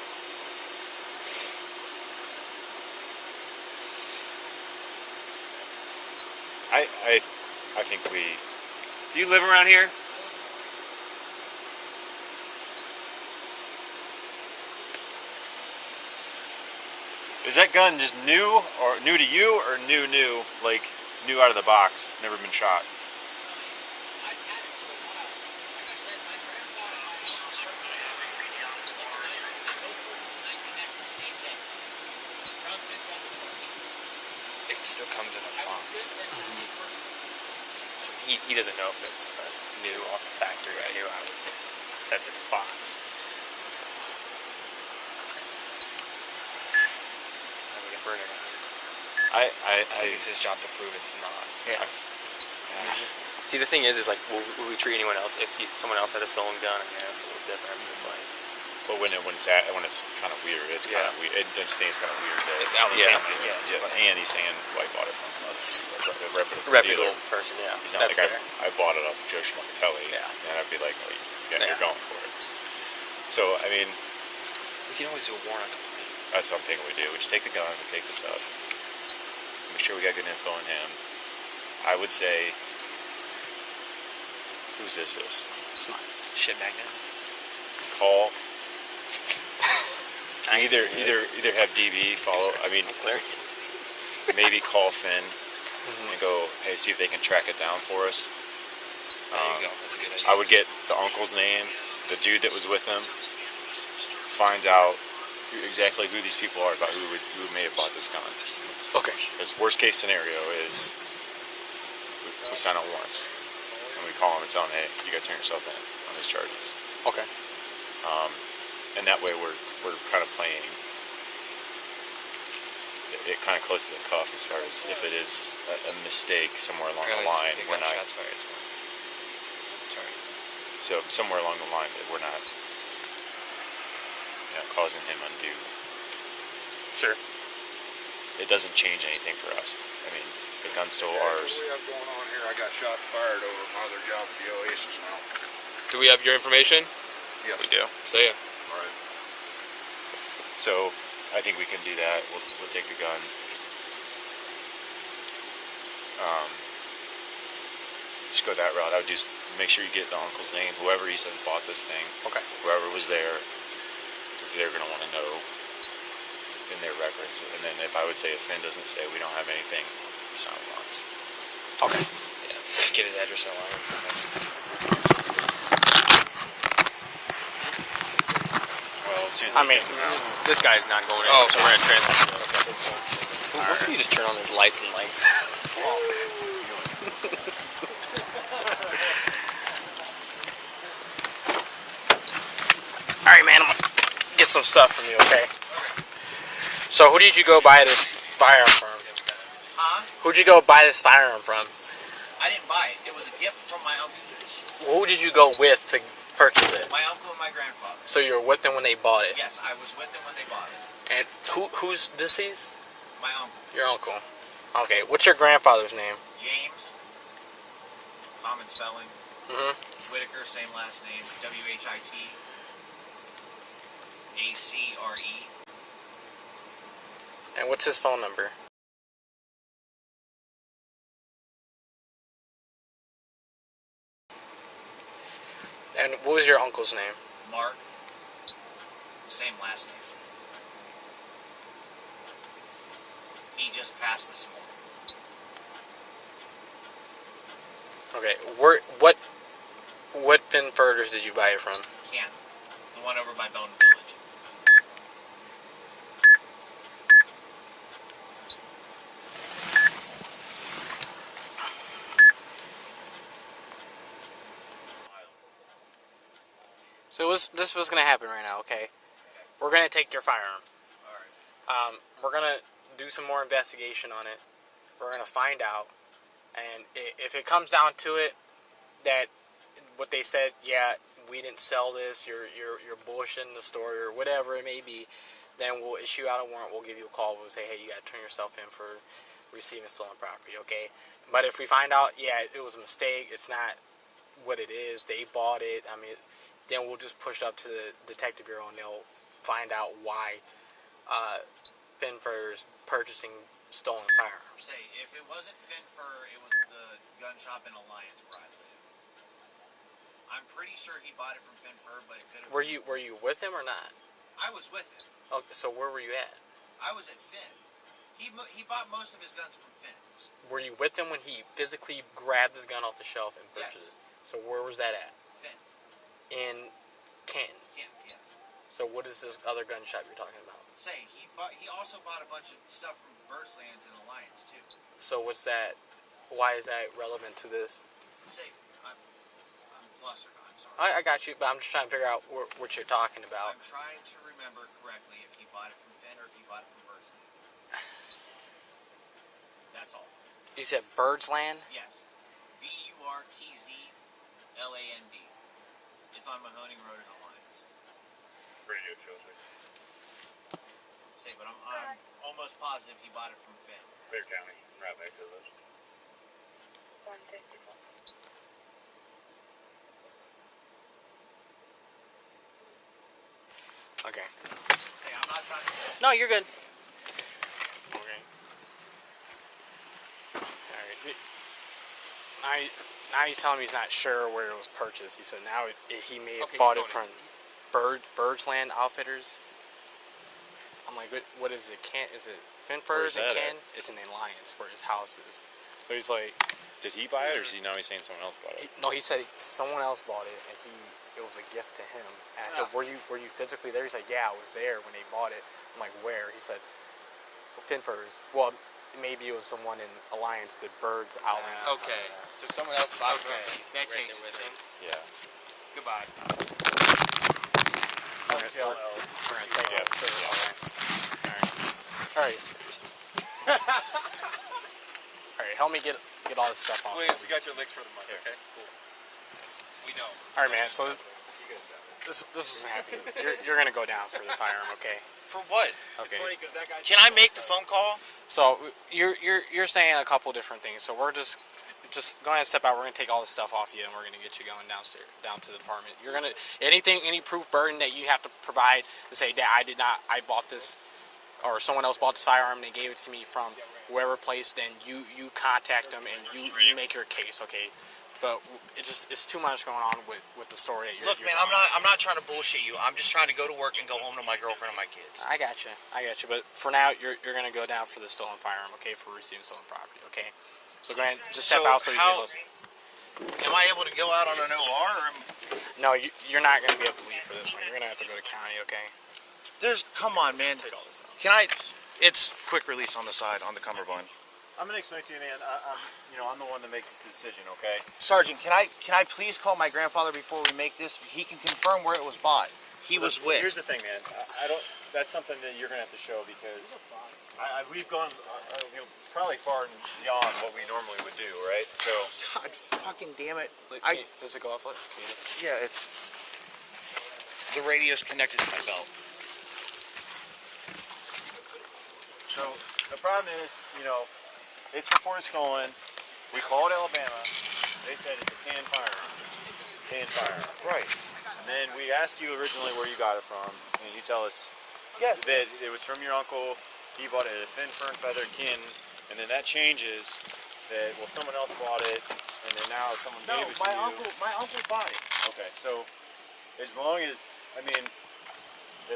I think we... Do you live around here? Is that gun just new, or new to you, or new, like new out of the box, never been shot? It still comes in a box. So he doesn't know if it's new off the factory, or new out of the box. So. I mean, if we're gonna... I think it's his job to prove it's not. Yeah. See, the thing is like, will we treat anyone else if someone else had a stolen gun? I mean, it's a little different. It's like, But when it's kind of weird, it's kind of weird. I just think it's kind of weird that It's Alabama, yes, and he's saying, well, I bought it from a reputable reputable dealer. person, yeah. He's not That's like fair. I bought it off of Joe Schmuckatelli, and I'd be like, well, you're going for it. So I mean, we can always do a warrant complaint. That's what I'm thinking we do. We just take the gun, we take the stuff, make sure we got good info on him. I would say, whose is this? It's mine. Shit back now. Call. either have DB follow. I mean, maybe call Finn and go, hey, see if they can track it down for us. There you go. That's a good idea. I would get the uncle's name, the dude that was with him, find out exactly who these people are, about who may have bought this gun. Okay. Because worst case scenario is we sign out warrants and we call them and tell them, hey, you got to turn yourself in on these charges. Okay. And that way we're kind of playing it kind of close to the cuff as far as if it is a mistake somewhere along the line. We're not. Sorry. So somewhere along the line that we're not, causing him undue. Sure. It doesn't change anything for us. I mean, the gun's still ours. What do we have going on here? I got shot and fired over my other job at the Oasis now. Do we have your information? Yes. We do. See ya. All right. So I think we can do that. We'll take the gun. Just go that route. I would just make sure you get the uncle's name, whoever he says bought this thing. Okay. Whoever was there, because they're going to want to know in their records. And then if I would say if Finn doesn't say we don't have anything, we sign warrants. Okay. Yeah. Get his address online. Well, as soon as I mean, this guy's not going in, so we're gonna translate. Okay. What if you just turn on his lights and like? All right, man. I'm gonna get some stuff from you, okay? So, who did you go buy this firearm from? Huh? Who'd you go buy this firearm from? I didn't buy it. It was a gift from my uncle. Who did you go with to purchase it? My uncle and my grandfather. So you were with them when they bought it? Yes, I was with them when they bought it. And who's deceased? My uncle. Your uncle. Okay, what's your grandfather's name? James. Common spelling. Whitaker, same last name. WHITACRE. And what's his phone number? And what was your uncle's name? Mark. same last name. He just passed this morning. Okay, what Finforders did you buy it from? Canton. The one over by Belton Village. So this was gonna happen right now, okay? We're gonna take your firearm. Alright. We're gonna do some more investigation on it. We're gonna find out, and if it comes down to it, that what they said, yeah, we didn't sell this, you're bullshitting the story or whatever it may be, then we'll issue out a warrant. We'll give you a call. We'll say, hey, you gotta turn yourself in for receiving stolen property, okay? But if we find out, yeah, it was a mistake, it's not what it is, they bought it, I mean, then we'll just push up to the detective bureau and they'll find out why Finford's purchasing stolen firearms. Say, if it wasn't Finford, it was the gun shop in Alliance where I live. I'm pretty sure he bought it from Finford, but it could have. Were you with him or not? I was with him. Okay, so where were you at? I was at Finn. He bought most of his guns from Finn. Were you with him when he physically grabbed his gun off the shelf and purchased it? So where was that at? Finn. In Canton. Canton, yes. So what is this other gun shop you're talking about? Say, he also bought a bunch of stuff from Birdslands and Alliance too. So what's that? Why is that relevant to this? Say, I'm flustered. I'm sorry. I got you, but I'm just trying to figure out what you're talking about. I'm trying to remember correctly if he bought it from Finn or if he bought it from Birdsland. That's all. You said Birdsland? Yes. Burtzland. It's on Mahoning Road in Alliance. Radio Chelsea. Say, but I'm almost positive he bought it from Finn. Clear County, right back to this. 154. Okay. Hey, I'm not trying to... No, you're good. Okay. Alright. Now he's telling me he's not sure where it was purchased. He said now he may have bought it from Birdsland Outfitters. I'm like, what is it? Is it Finford's and Ken? It's in Alliance where his house is. So he's like, did he buy it, or is he now he's saying someone else bought it? No, he said someone else bought it, and it was a gift to him. And I said, were you physically there? He's like, yeah, I was there when they bought it. I'm like, where? He said, Finford's. Well, maybe it was the one in Alliance, the Birds Island. Okay, so someone else bought it. He's that right changes there with things. him. Yeah. Goodbye. We're gonna take over. All right. All right, help me get all this stuff off. Williams, you got your licks for the month, okay? Cool. We know. All right, man. So this was happening. You're gonna go down for the firearm, okay? For what? Okay. Can I make the phone call? So you're saying a couple different things. So we're just go ahead and step out. We're gonna take all this stuff off you, and we're gonna get you going downstairs, down to the department. You're gonna any proof burden that you have to provide to say that I bought this, or someone else bought this firearm and they gave it to me from wherever place. Then you contact them and you make your case, okay? But it's too much going on with the story that you're. Look, man, I'm not trying to bullshit you. I'm just trying to go to work and go home to my girlfriend and my kids. I got you. But for now, you're gonna go down for the stolen firearm, okay? For receiving stolen property, okay? So go ahead, just step out so you can. Am I able to go out on an OR? No, you're not gonna be able to leave for this one. You're gonna have to go to county, okay? Come on, man. Take all this out. Can I? It's quick release on the side on the cummerbund. I'm gonna explain to you, man. I'm the one that makes this decision, okay? Sergeant, can I please call my grandfather before we make this? He can confirm where it was bought. He was with. Here's the thing, man. I don't. That's something that you're gonna have to show because we've gone probably far and beyond what we normally would do, right? So. God fucking damn it! Does it go off? Yeah, it's. The radio's connected to my belt. So the problem is, it's reported stolen. We called Alabama. They said it's a tan firearm. It's a tan firearm. Right. And then we asked you originally where you got it from, and you tell us yes that it was from your uncle. He bought it at Finn Fern Feather Kin, and then that changes that someone else bought it, and then now someone gave it to you. My uncle bought it. Okay, so as long as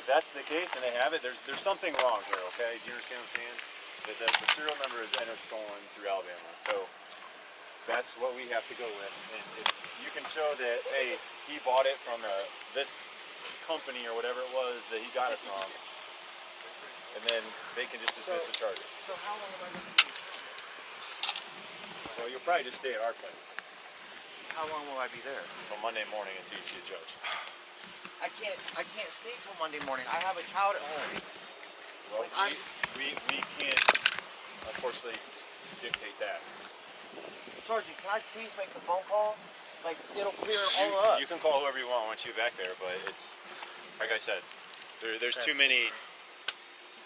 if that's the case and they have it, there's something wrong here, okay? Do you understand what I'm saying? That the serial number is entered stolen through Alabama. So that's what we have to go with. And if you can show that, hey, he bought it from this company or whatever it was that he got it from, and then they can just dismiss the charges. So how long am I going to be? Well, you'll probably just stay at our place How long will I be there? until Monday morning until you see a judge. I can't stay till Monday morning. I have a child at home. Well, we can't, unfortunately, dictate that. Sergeant, can I please make the phone call? Like, it'll clear all up. You can call whoever you want once you're back there, but it's, like I said, there's too many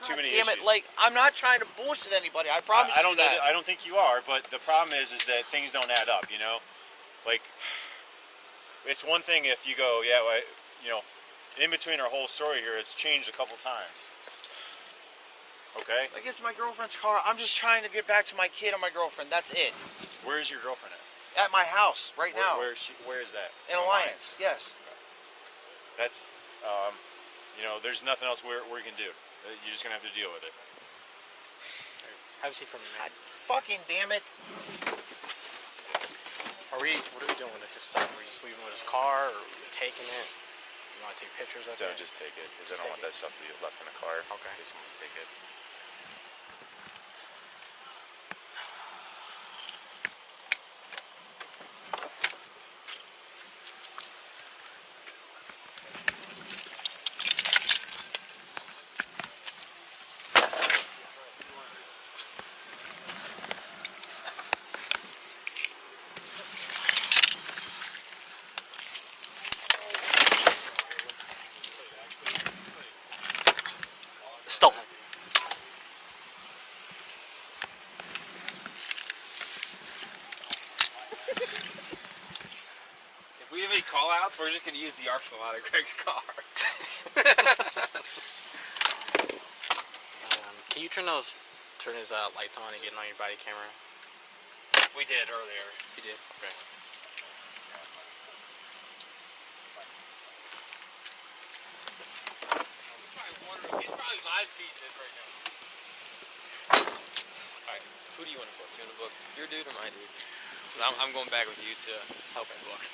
Damn issues. it, like, I'm not trying to bullshit anybody. I promise I don't you that. I don't think you are, but the problem is that things don't add up, you know? Like, it's one thing if you go, yeah, well, you know, in between our whole story here, it's changed a couple times. Okay? Like, it's my girlfriend's car. I'm just trying to get back to my kid and my girlfriend. That's it. Where's your girlfriend at? At my house, right now. Where is that? In Alliance, yes. That's, you know, there's nothing else we can do. You're just going to have to deal with it. Have a seat for me, man. Fucking damn it. What are we doing with this stuff? Are we just leaving with his car, or are we taking it? You want to take pictures of it? Don't just take it, because I don't want that stuff to be left in a car. Okay. In case someone take it. Stolen. If we have any call-outs, we're just going to use the arsenal out of Greg's car. Can you turn his lights on and get on your body camera? We did earlier. You did? Okay. He's probably live feeding this right now. Alright, who do you want to book? Do you want to book your dude or my dude? Because I'm going back with you to help him book.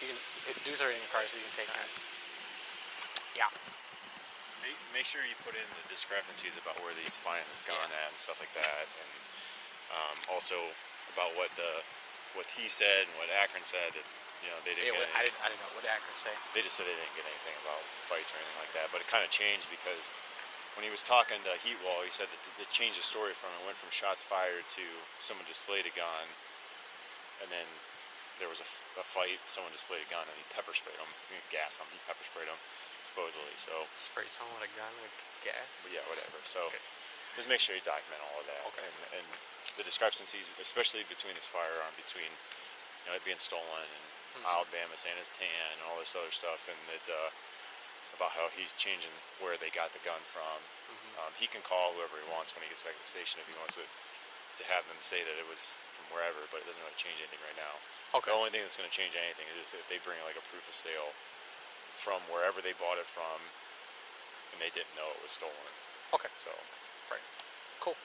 You can dude's already in the car, so you can take him. Yeah. Make sure you put in the discrepancies about where these fines gone at and stuff like that, and also about what he said and what Akron said. That, you know, they didn't. I didn't know what Akron say. They just said they didn't get anything about fights or anything like that. But it kind of changed because when he was talking to Heatwall, he said that it changed the story from it went from shots fired to someone displayed a gun, and then there was a fight. Someone displayed a gun and he pepper sprayed him. Gas him. He pepper sprayed him. Supposedly, so sprayed someone with a gun with gas. But yeah, whatever. So just make sure you document all of that, and the discrepancies, especially between his firearm, between it being stolen and Alabama saying it's tan and all this other stuff, and that about how he's changing where they got the gun from. He can call whoever he wants when he gets back to the station if he wants to have them say that it was from wherever, but it doesn't really change anything right now. Okay. The only thing that's going to change anything is if they bring like a proof of sale from wherever they bought it from, and they didn't know it was stolen. Okay. So, right. Cool.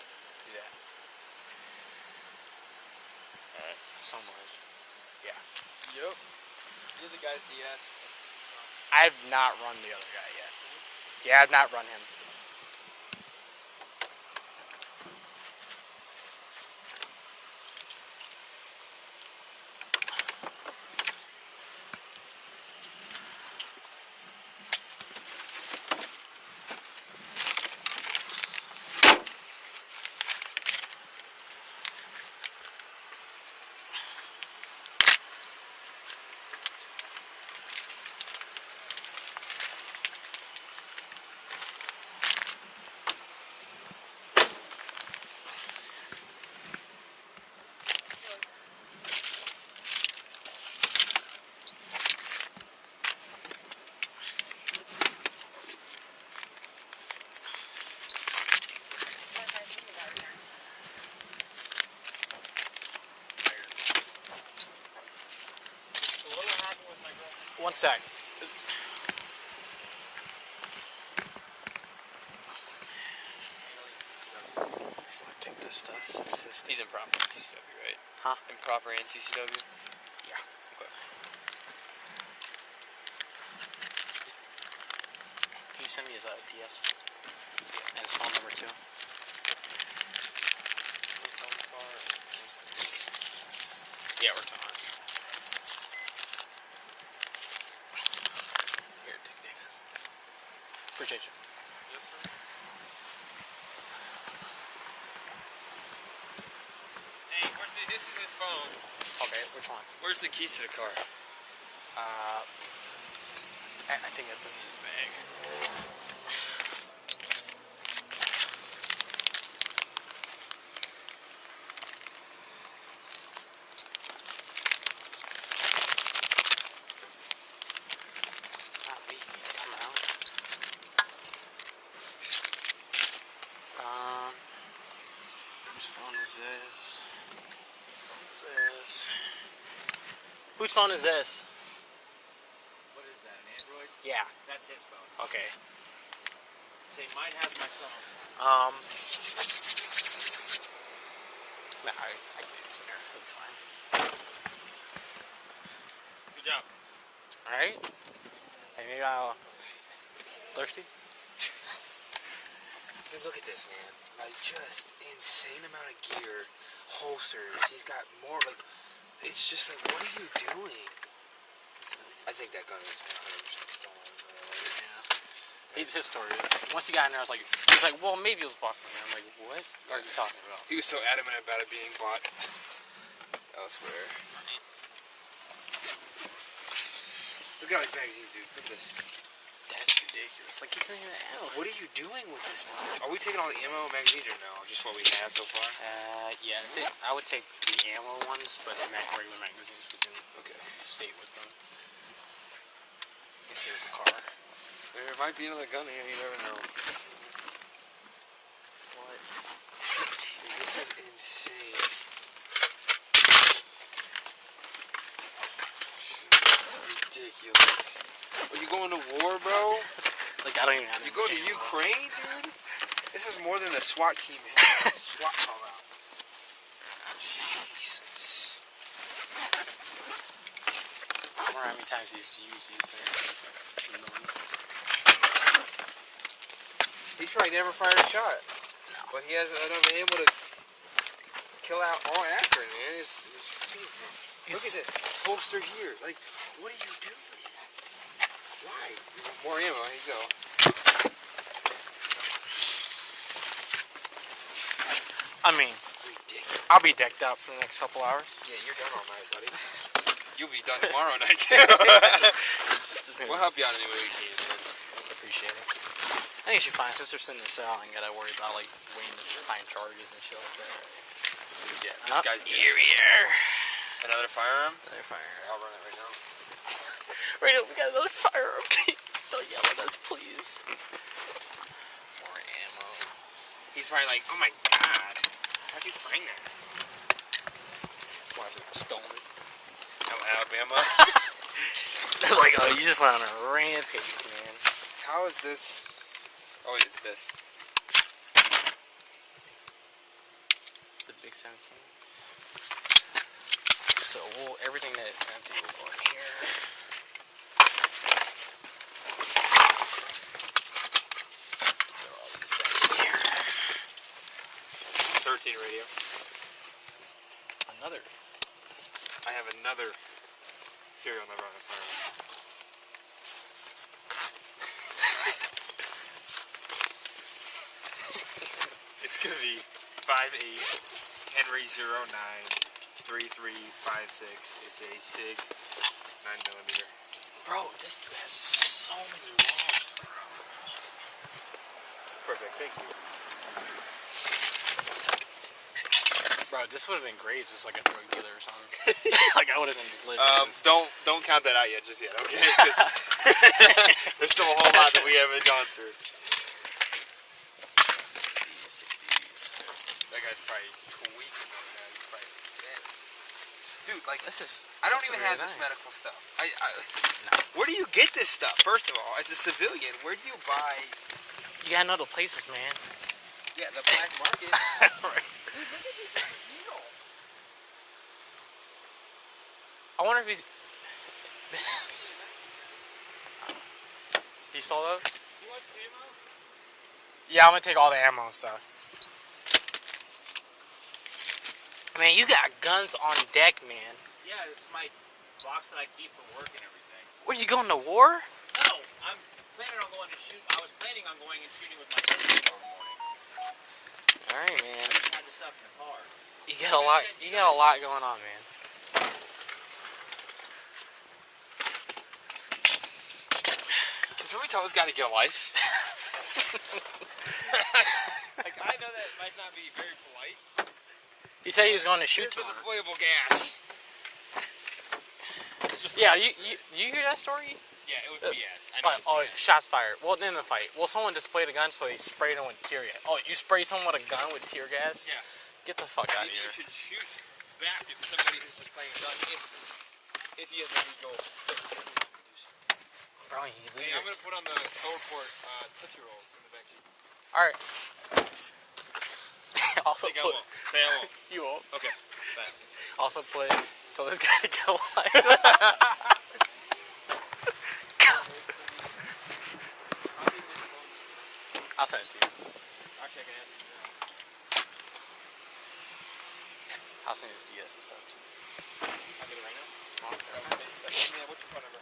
Do that. All right. So much. Yeah. Yep. You're the guy's DS. I have not run the other guy yet. Yeah, I've not run him. One sec. his stuff. It's his stuff. He's improper in CCW, right? Huh? Improper in CCW? Yeah. Okay. Can you send me his DS? And his phone number too? Yeah, we're talking. Here, take Data's. Appreciate you. Yes, sir. Hey, this is his phone. Okay, which one? Where's the keys to the car? I think I put it in his bag. We can come out. Whose phone is this? Whose phone is this? What is that, an Android? Yeah. That's his phone. Okay. Say, mine has my son. Nah, I can get this in there. It'll be fine. Good job. Alright? Hey, maybe I'll... Thirsty? Hey, look at this, man. Like, just insane amount of gear, holsters. He's got more, like, it's just like, what are you doing? I think that gun is 100% stolen. Yeah. It's his story. Once he got in there, I was like, he's like, well, maybe it was bought from me. I'm like, what are you talking about? He was so adamant about it being bought elsewhere. Look at all these magazines, dude. Look at this. That's ridiculous. Like, he's not even ammo. What are you doing with this one? Are we taking all the ammo and magazines or no? Just what we have so far? Yeah. I would take the ammo ones, but the regular magazines we can stay with them. You stay with the car. There might be another gun here, you never know. What? Dude, this is insane. Ridiculous. Are you going to war, bro? Like, I don't even have You go to Ukraine, dude? This is more than a SWAT team has. SWAT call out. Jesus. I wonder how many times he used to use these things. He's probably never fired a shot. No. But he hasn't been able to kill out all Akron, man. Jesus. Look at this. Holster here. Like, what are you doing? Why? More ammo. Here you go. I mean, I'll be decked out for the next couple hours. Yeah, you're done all night, buddy. You'll be done tomorrow night, too. We'll help you out any way we can, man. Appreciate it. I think you should find, since they're sending this out, I ain't gotta worry about, like, waiting to find charges and shit like that. Yeah, this guy's good. Here. Another firearm? Another firearm. I'll run it right now. Right now, we got another firearm. Don't yell at us, please. More ammo. He's probably like, oh my god. How'd you find that? Why was it stolen? Alabama? They're like, oh, you just went on a rampage, man. How is this? Oh, it's this. It's a big 17. So, everything that is empty will go in here. Throw all these back in here. 13 radio. Another. I have another serial number on the firearm. It's gonna be 58 Henry 093356. It's a SIG 9mm. Bro, this dude has so many laws, bro. Perfect, thank you. Bro, this would have been great if it was like a drug dealer or something. Like, I would have been living this. Don't count that out yet, just yet, okay? 'Cause there's still a whole lot that we haven't gone through. That guy's probably tweaking right now. He's probably dead. Dude, like, This is... I don't even really have this nice. medical stuff. Where do you get this stuff, first of all? As a civilian, where do you buy... You gotta know the places, man. Yeah, the black market. Right. I wonder if he's... He stole those? You want ammo? Yeah, I'm gonna take all the ammo and stuff. Man, you got guns on deck, man. Yeah, it's my box that I keep for work and everything. What, you going to war? No, I'm planning on going to shoot. I was planning on going and shooting with my cousin tomorrow morning. Alright, man. I just had the stuff in the car. You got a lot going on, man. Can somebody tell this guy to get a life? Like, I know that might not be very polite. He said he was going to shoot Here's the tomorrow. deployable gas. Yeah, you hear that story? Yeah, it was BS. I know Oh, shots fired. Well, in the fight. Well, someone displayed a gun, so he sprayed him with tear gas. Oh, you spray someone with a gun with tear gas? Yeah. Get the fuck out of You here. should shoot back at somebody who's just playing a gun if you have any goal. Bro, you leave Hey, I'm going to put on the Coldport Tootsie Rolls in the backseat. Alright. Also Think I put... won't. Say I won't. You won't. Okay. Bye. Also put... Tell this guy to get a life. I'll send it to you. Actually, I can ask you now. I'll send you this DS and stuff too. I'll get it right now. Okay. Yeah, what's your phone number?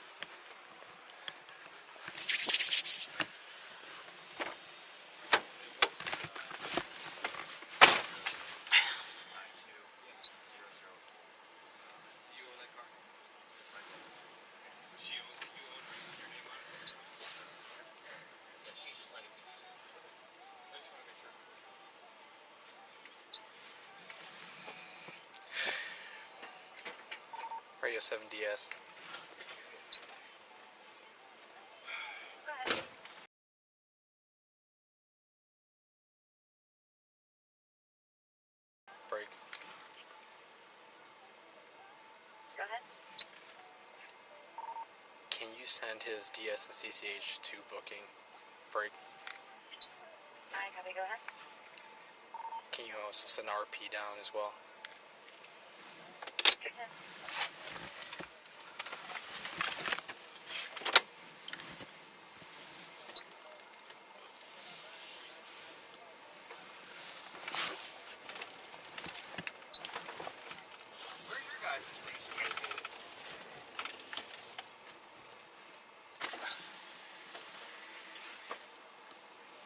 Radio 7 DS. Break. Go ahead. Can you send his DS and CCH to booking? Break. Alright, copy, go ahead. Can you also send RP down as well? Where's your guys' station located?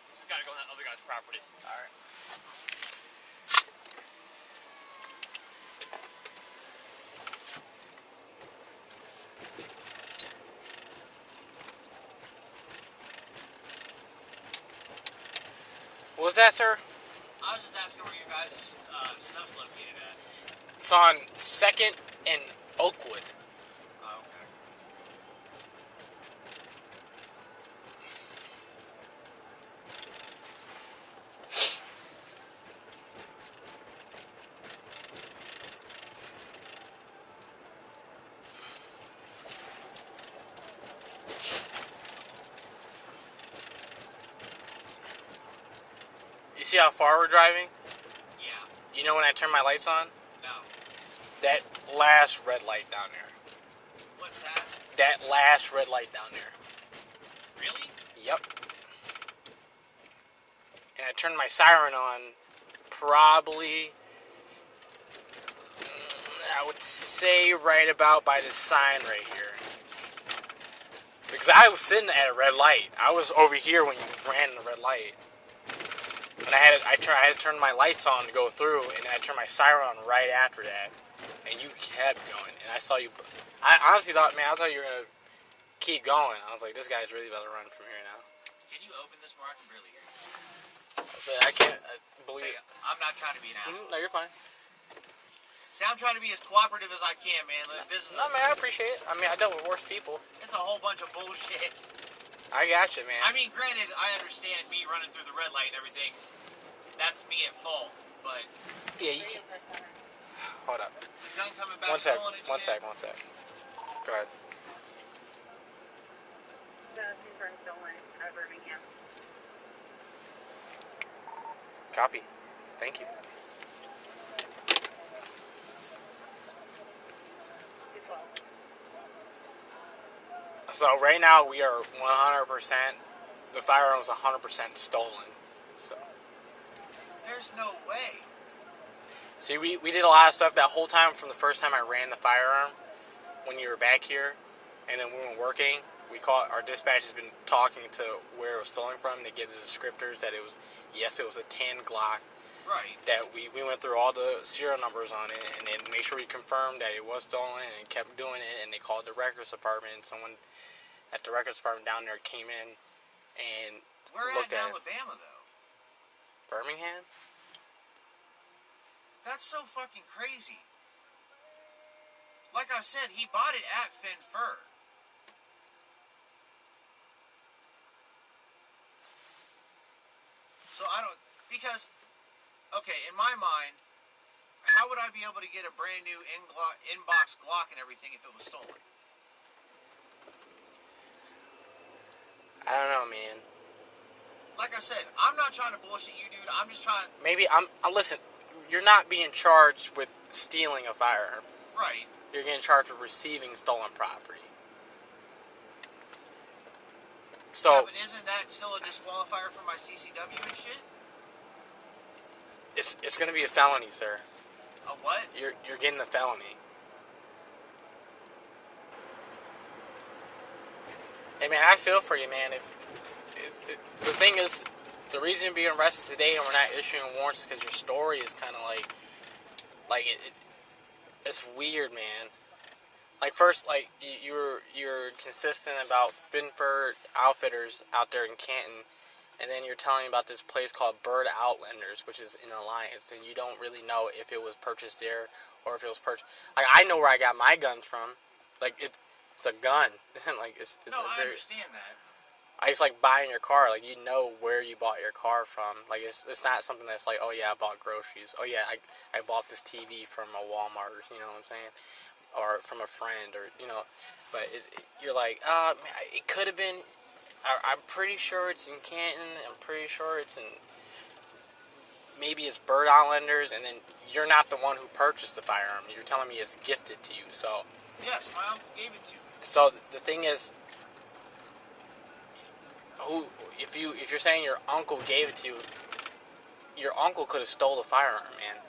This has got to go on that other guy's property. Alright. What was that, sir? I was just asking where your guys' stuff's located at. It's on 2nd and Oakwood. Oh, okay. You see how far we're driving? Yeah. You know when I turn my lights on? No. That last red light down there. What's that? That last red light down there. Really? Yep. And I turned my siren on probably, I would say right about by this sign right here. Because I was sitting at a red light. I was over here when you ran the red light. And I had to turn my lights on to go through, and I turned my siren on right after that. And you kept going, and I saw you. I honestly thought, man, I thought you were gonna keep going. I was like, this guy's really about to run from here now. Can you open this more? I can barely hear you. But I can't believe. Say, I'm not trying to be an asshole. No, you're fine. See, I'm trying to be as cooperative as I can, man. This is No, man, I appreciate it. I mean, I dealt with worse people. It's a whole bunch of bullshit. I got you, man. I mean, granted, I understand me running through the red light and everything. That's me at fault, but... Yeah, you can... Hold up. The gun coming back One sec. stolen and One shit. sec. Go ahead. The confirmed stolen out of Birmingham. Copy. Thank you. So right now we are 100%. The firearm's 100% stolen. So. There's no way. See, we did a lot of stuff that whole time from the first time I ran the firearm when you were back here, and then we were working. We caught our dispatch has been talking to where it was stolen from. They give the descriptors that it was a tan Glock. Right. That we went through all the serial numbers on it and then made sure we confirmed that it was stolen and kept doing it. And they called the records department. And someone at the records department down there came in and looked at it. We're at Alabama though. Birmingham? That's so fucking crazy. Like I said, he bought it at Finfur. So I don't, because, okay, in my mind, how would I be able to get a brand new in-box Glock and everything if it was stolen? I don't know, man. Like I said, I'm not trying to bullshit you, dude. I'm just trying. Maybe listen, you're not being charged with stealing a firearm. Right. You're getting charged with receiving stolen property. So, yeah, but isn't that still a disqualifier for my CCW and shit? It's going to be a felony, sir. A what? You're getting a felony. Hey man, I feel for you, man. The thing is, the reason you're being arrested today and we're not issuing warrants is because your story is kind of it's weird, man. Like first, like you're consistent about Finford Outfitters out there in Canton, and then you're telling me about this place called Bird Outlanders, which is in Alliance, and you don't really know if it was purchased there or if it was purchased. Like I know where I got my guns from. Like it's a gun. Like it's no, I understand that. I just like buying your car. Like you know where you bought your car from. Like it's not something that's like, oh yeah, I bought groceries. Oh yeah, I bought this TV from a Walmart. You know what I'm saying? Or from a friend, or you know. But you're like, man, it could have been. I'm pretty sure it's in Canton. I'm pretty sure it's in. Maybe it's Bird Outlanders, and then you're not the one who purchased the firearm. You're telling me it's gifted to you. So. Yes, my uncle gave it to me. So the thing is, if you're saying your uncle gave it to you, your uncle could have stole the firearm, man,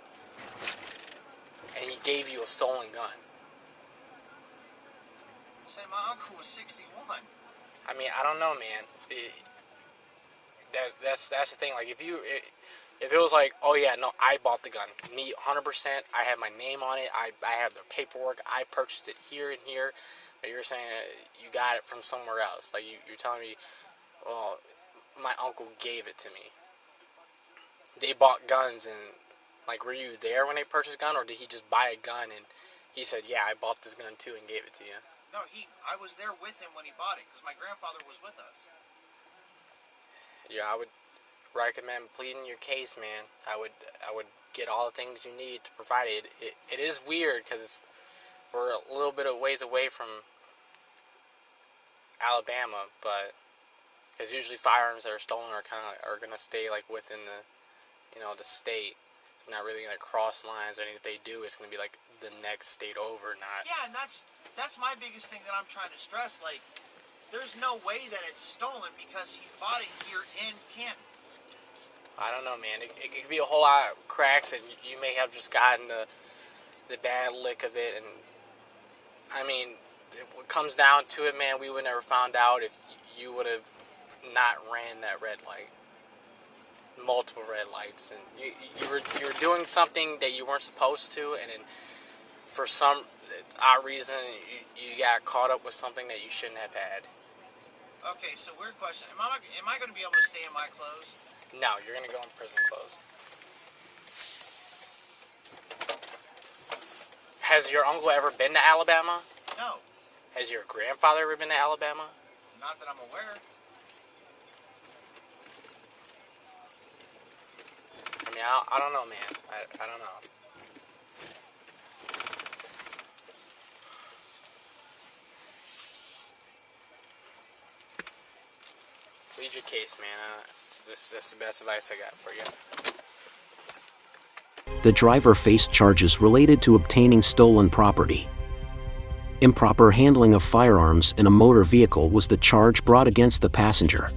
and he gave you a stolen gun. Say my uncle was 61. I mean, I don't know, man. That's the thing. Like if it was like, oh yeah, no, I bought the gun, me 100%. I have my name on it. I have the paperwork. I purchased it here and here. But you're saying you got it from somewhere else. Like you're telling me, well, my uncle gave it to me. They bought guns, and like, were you there when they purchased a gun, or did he just buy a gun and he said, yeah, I bought this gun too and gave it to you? No, I was there with him when he bought it because my grandfather was with us. Yeah, I would recommend pleading your case, man. I would get all the things you need to provide it. It is weird because we're a little bit of ways away from Alabama, but because usually firearms that are stolen are gonna stay like within the the state, not really gonna cross lines. I mean, if they do, it's gonna be like the next state over, not. Yeah, and that's my biggest thing that I'm trying to stress. Like, there's no way that it's stolen because he bought it here in Canton. I don't know, man. It could be a whole lot of cracks, and you may have just gotten the bad lick of it. And I mean, it comes down to it, man. We would never found out if you would have not ran that red light, multiple red lights, and you were doing something that you weren't supposed to, and then for some odd reason you got caught up with something that you shouldn't have had. Okay, so weird question. Am I going to be able to stay in my clothes? No, you're going to go in prison clothes. Has your uncle ever been to Alabama? No. Has your grandfather ever been to Alabama? Not that I'm aware. I mean, I don't know, man. I don't know. Plead your case, man. That's the best advice I got for you. the driver faced charges related to obtaining stolen property. Improper handling of firearms in a motor vehicle was the charge brought against the passenger.